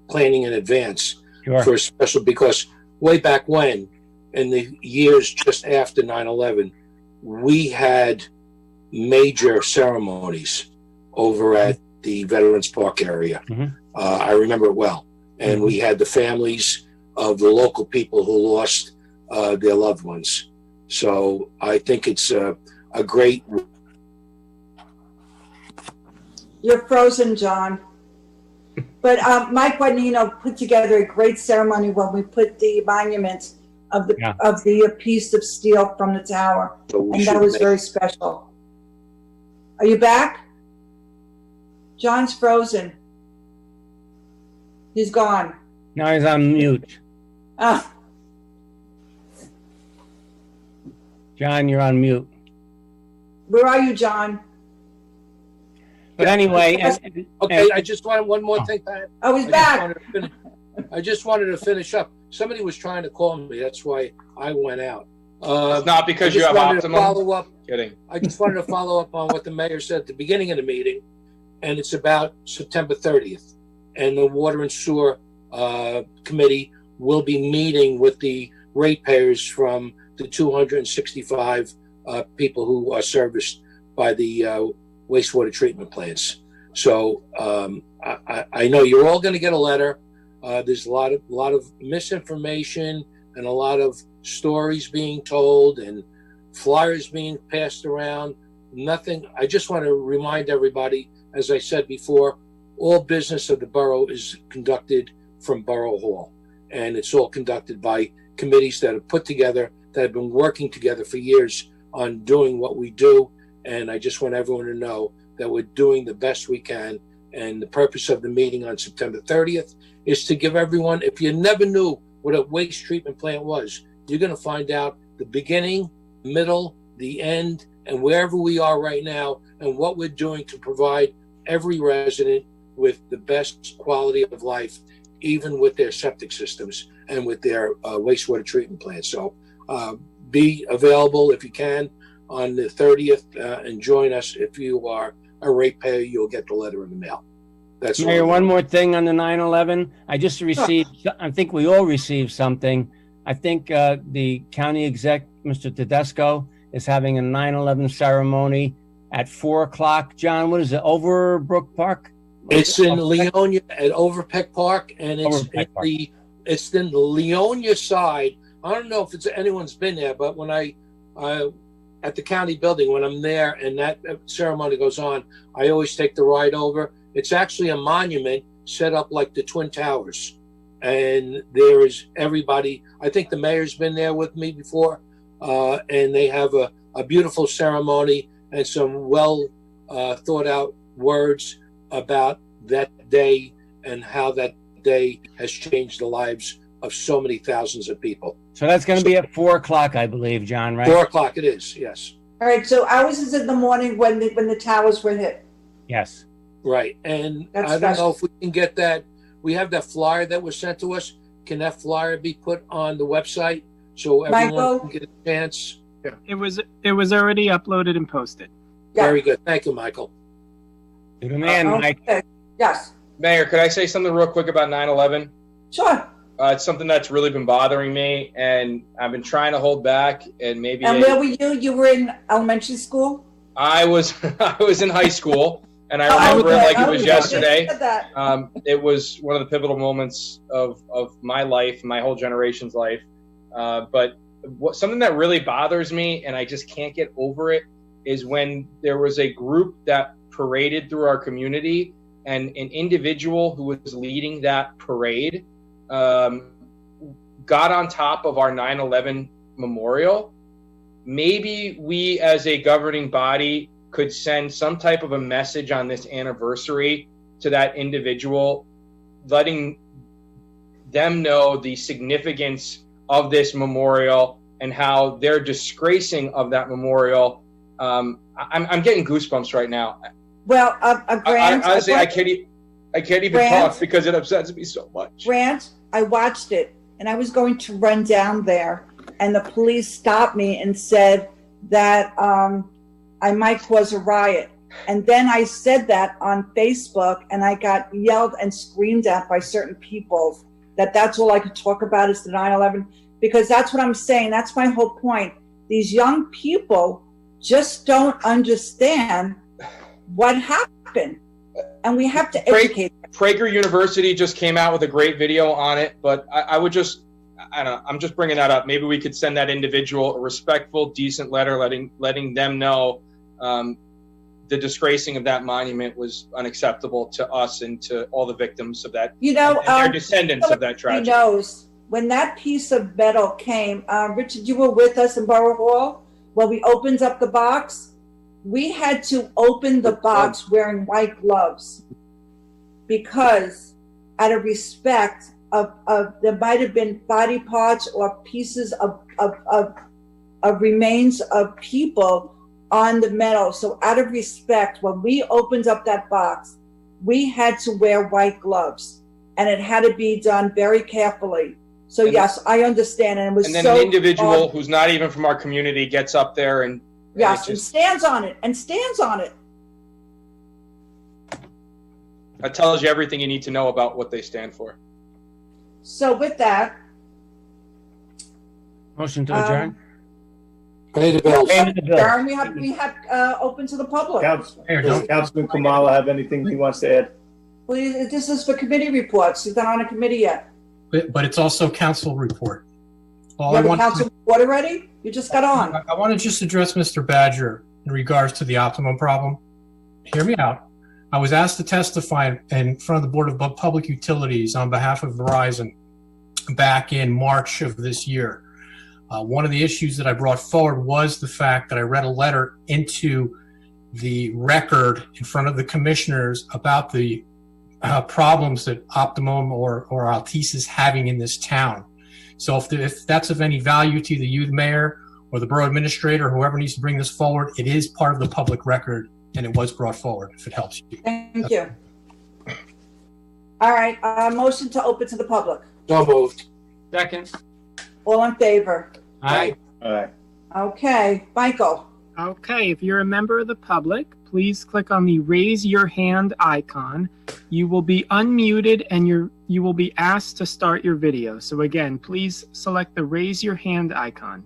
planning in advance for a special, because way back when, in the years just after 9/11, we had major ceremonies over at the Veterans Park area. I remember it well. And we had the families of the local people who lost their loved ones. So I think it's a great... You're frozen, John. But Mike Guadagnino put together a great ceremony when we put the monument of the piece of steel from the tower. So and that was very special. Are you back? John's frozen. He's gone. Now he's on mute. John, you're on mute. Where are you, John? But anyway, I just wanted one more thing, Pat. Oh, he's back. I just wanted to finish up. Somebody was trying to call me. That's why I went out. It's not because I you just have wanted to optimum. follow up. Kidding. I just wanted to follow up on what the mayor said at the beginning of the meeting, and it's about September 30th. And the Water and Sewer Committee will be meeting with the ratepayers from the 265 people who are serviced by the wastewater treatment plants. So I know you're all going to get a letter. There's a lot of misinformation and a lot of stories being told and flyers being passed around. Nothing. I just want to remind everybody, as I said before, all business of the borough is conducted from Borough Hall, and it's all conducted by committees that are put together, that have been working together for years on doing what we do. And I just want everyone to know that we're doing the best we can. And the purpose of the meeting on September 30th is to give everyone, if you never knew what a waste treatment plant was, you're going to find out the beginning, middle, the end, and wherever we are right now, and what we're doing to provide every resident with the best quality of life, even with their septic systems and with their wastewater treatment plants. So be available if you can on the 30th and join us. If you are a ratepayer, you'll get the letter in the mail. That's Mayor, all. one more thing on the 9/11. I just received, I think we all received something. I think the county exec, Mr. Tedesco, is having a 9/11 ceremony at 4 o'clock. John, what is it, Overbrook Park? It's in Leonia at Overpeck Park, and it's in the Leonia side. I don't know if it's anyone's been there, but when I at the county building, when I'm there and that ceremony goes on, I always take the ride over. It's actually a monument set up like the Twin Towers, and there is everybody. I think the mayor's been there with me before, and they have a beautiful ceremony and some well thought out words about that day and how that day has changed the lives of so many thousands of people. So that's going to be at 4 o'clock, I believe, John, right? 4 o'clock it is, yes. All right, so ours is in the morning when the towers were hit. Yes. Right, and That's I don't special. know if we can get that. We have that flyer that was sent to us. Can that flyer be put on the website so everyone Michael? can get a chance? It was already uploaded and posted. Yeah. Very good. Thank you, Michael. To the man, Mike. Okay. Yes, Mayor, could I say something real quick about 9/11? sure. It's something that's really been bothering me, and I've been trying to hold back. And maybe And where were you? You were in elementary school? I was in high school, and I remember it like it was yesterday. It was one of the pivotal moments of my life, my whole generation's life. But something that really bothers me, and I just can't get over it, is when there was a group that paraded through our community, and an individual who was leading that parade got on top of our 9/11 memorial. Maybe we as a governing body could send some type of a message on this anniversary to that individual, letting them know the significance of this memorial and how their disgracing of that memorial. I'm getting goosebumps right now. Well, Grant, honestly, I can't even Grant? talk because it upsets me so much. Grant, I watched it, and I was going to run down there, and the police stopped me and said that I might cause a riot. And then I said that on Facebook, and I got yelled and screamed at by certain people that that's all I could talk about is the 9/11, because that's what I'm saying. That's my whole point. These young people just don't understand what happened, and we have to educate them. Prager University just came out with a great video on it, but I don't know, I'm just bringing that up. Maybe we could send that individual a respectful, decent letter letting them know the disgracing of that monument was unacceptable to us and to all the victims of that, and their descendants of that tragedy. Knows when that piece of metal came, Richard, you were with us in Borough Hall when we opened up the box. We had to open the box wearing white gloves because, out of respect of there might have been body parts or pieces of remains of people on the metal. So out of respect, when we opened up that box, we had to wear white gloves, and it had to be done very carefully. So yes, I understand, and it was And then so an individual who's not even from our community gets up there and yes, it and stands on it, that tells you everything you need to know about what they stand for. So with that, Motion to adjourn? Pay the bills. Payment of bills. Darren, we have open to the public. Does Councilman Kamala have anything he wants to add? Please, this is for committee reports. He's not on a committee yet. But it's also council report. All You I have a want council report already? You just got on. I want to just address Mr. Badger in regards to the optimum problem. Hear me out. I was asked to testify in front of the Board of Public Utilities on behalf of Verizon back in March of this year. One of the issues that I brought forward was the fact that I read a letter into the record in front of the commissioners about the problems that Optimum or Altice is having in this town. So if that's of any value to the mayor or the borough administrator, whoever needs to bring this forward, it is part of the public record, and it was brought forward, if it helps you. Thank you. All right, motion to open to the public. So moved. Second. All in favor? Aye. All right. Okay, Michael. Okay, if you're a member of the public, please click on the raise your hand icon. You will be unmuted and you will be asked to start your video. So again, please select the raise your hand icon.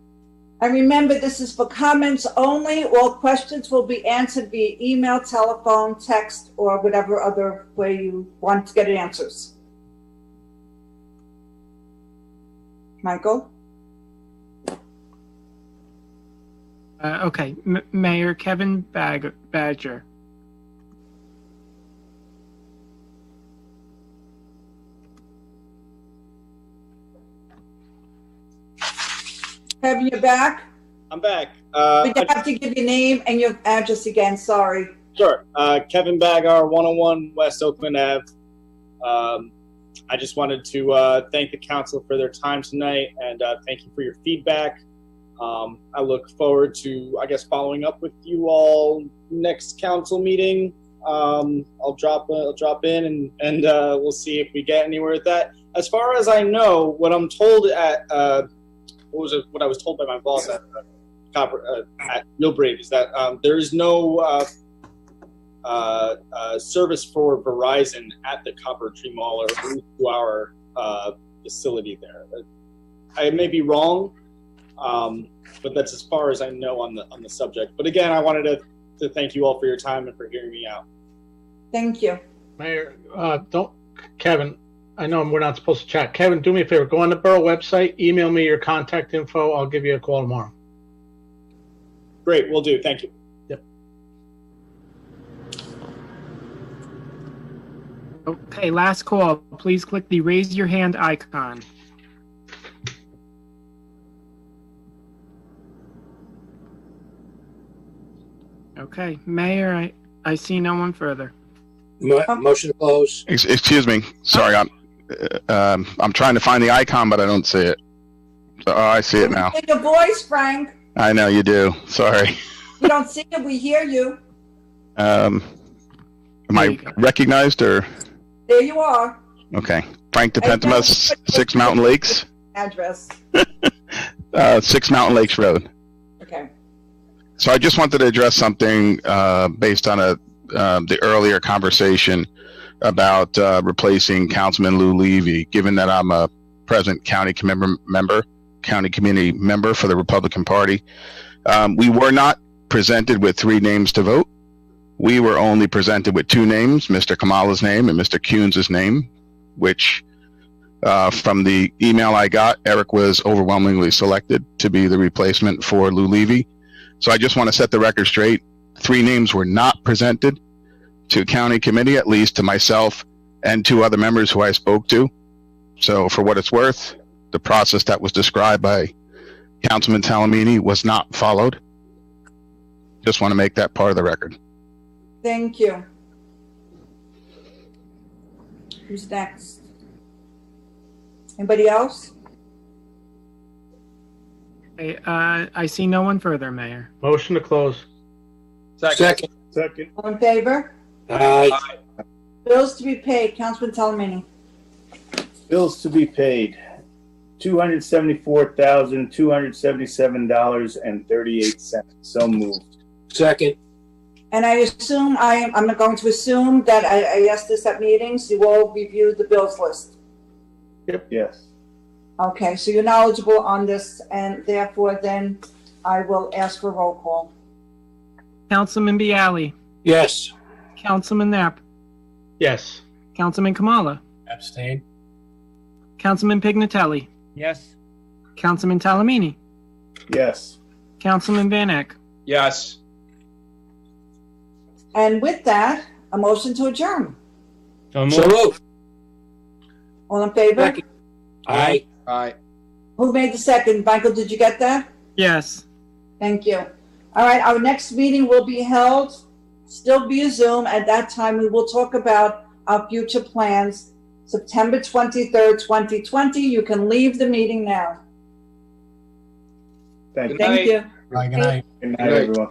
And remember, this is for comments only. All questions will be answered via email, telephone, text, or whatever other way you want to get answers. Michael? Okay, Mayor Kevin Badger. Kevin, you're back? I'm back. But you have to give your name and your address again, sorry. Sure. Kevin Bagar, 101 West Oakland Ave. I just wanted to thank the council for their time tonight, and thank you for your feedback. I look forward to, I guess, following up with you all next council meeting. I'll drop in and we'll see if we get anywhere with that. As far as I know, what I'm told at what I was told by my boss at Real Brave is that there is no service for Verizon at the Copper Tree Mall or to our facility there. I may be wrong, but that's as far as I know on the subject. But again, I wanted to thank you all for your time and for hearing me out. Thank you. Mayor, Kevin, I know we're not supposed to chat. Kevin, do me a favor. Go on the borough website, email me your contact info. I'll give you a call tomorrow. Great, will do. Thank you. Yep. Okay, last call. Please click the raise your hand icon. Okay, Mayor, I see no one further. Motion to close. Excuse me. Sorry, I'm trying to find the icon, but I don't see it. Oh, I see it now. We hear your voice, Frank. I know you do. Sorry. You don't see it, we hear you. Am I recognized or? There you are. Okay. Frank DePentimus, 6 Mountain Lakes. Address. 6 Mountain Lakes Road. Okay. So I just wanted to address something based on the earlier conversation about replacing Councilman Lou Levy. Given that I'm a present county community member for the Republican Party, we were not presented with 3 names to vote. We were only presented with 2 names, Mr. Kamala's name and Mr. Kuhn's name, which from the email I got, Eric was overwhelmingly selected to be the replacement for Lou Levy. So I just want to set the record straight. 3 names were not presented to county committee, at least to myself and 2 other members who I spoke to. So for what it's worth, the process that was described by Councilman Talamini was not followed. Just want to make that part of the record. Thank you. Who's next? Anybody else? Okay, I see no one further, Mayor. Motion to close. Second. All in favor? Aye. Bills to be paid, Councilman Talamini. Bills to be paid, $274,277.38. So moved. Second. And I assume, I'm going to assume that I asked this at meetings, you all reviewed the bills list. Yep. Yes. Okay, so you're knowledgeable on this, and therefore then I will ask for roll call. Councilman Bialy, Yes. Councilman Knapp, Yes. Councilman Kamala, Abstain. Councilman Pignatelli, Yes. Councilman Talamini, Yes. Councilman Van Eck. Yes. And with that, a motion to adjourn. So So moved. moved. All in favor? Second. Aye. Aye. Who made the second? Michael, did you get that? Yes. Thank you. All right, our next meeting will be held, still via Zoom. At that time, we will talk about our future plans. September 23rd, 2020. You can leave the meeting now. Thank you. Thank you. Bye, good night. Good night, everyone.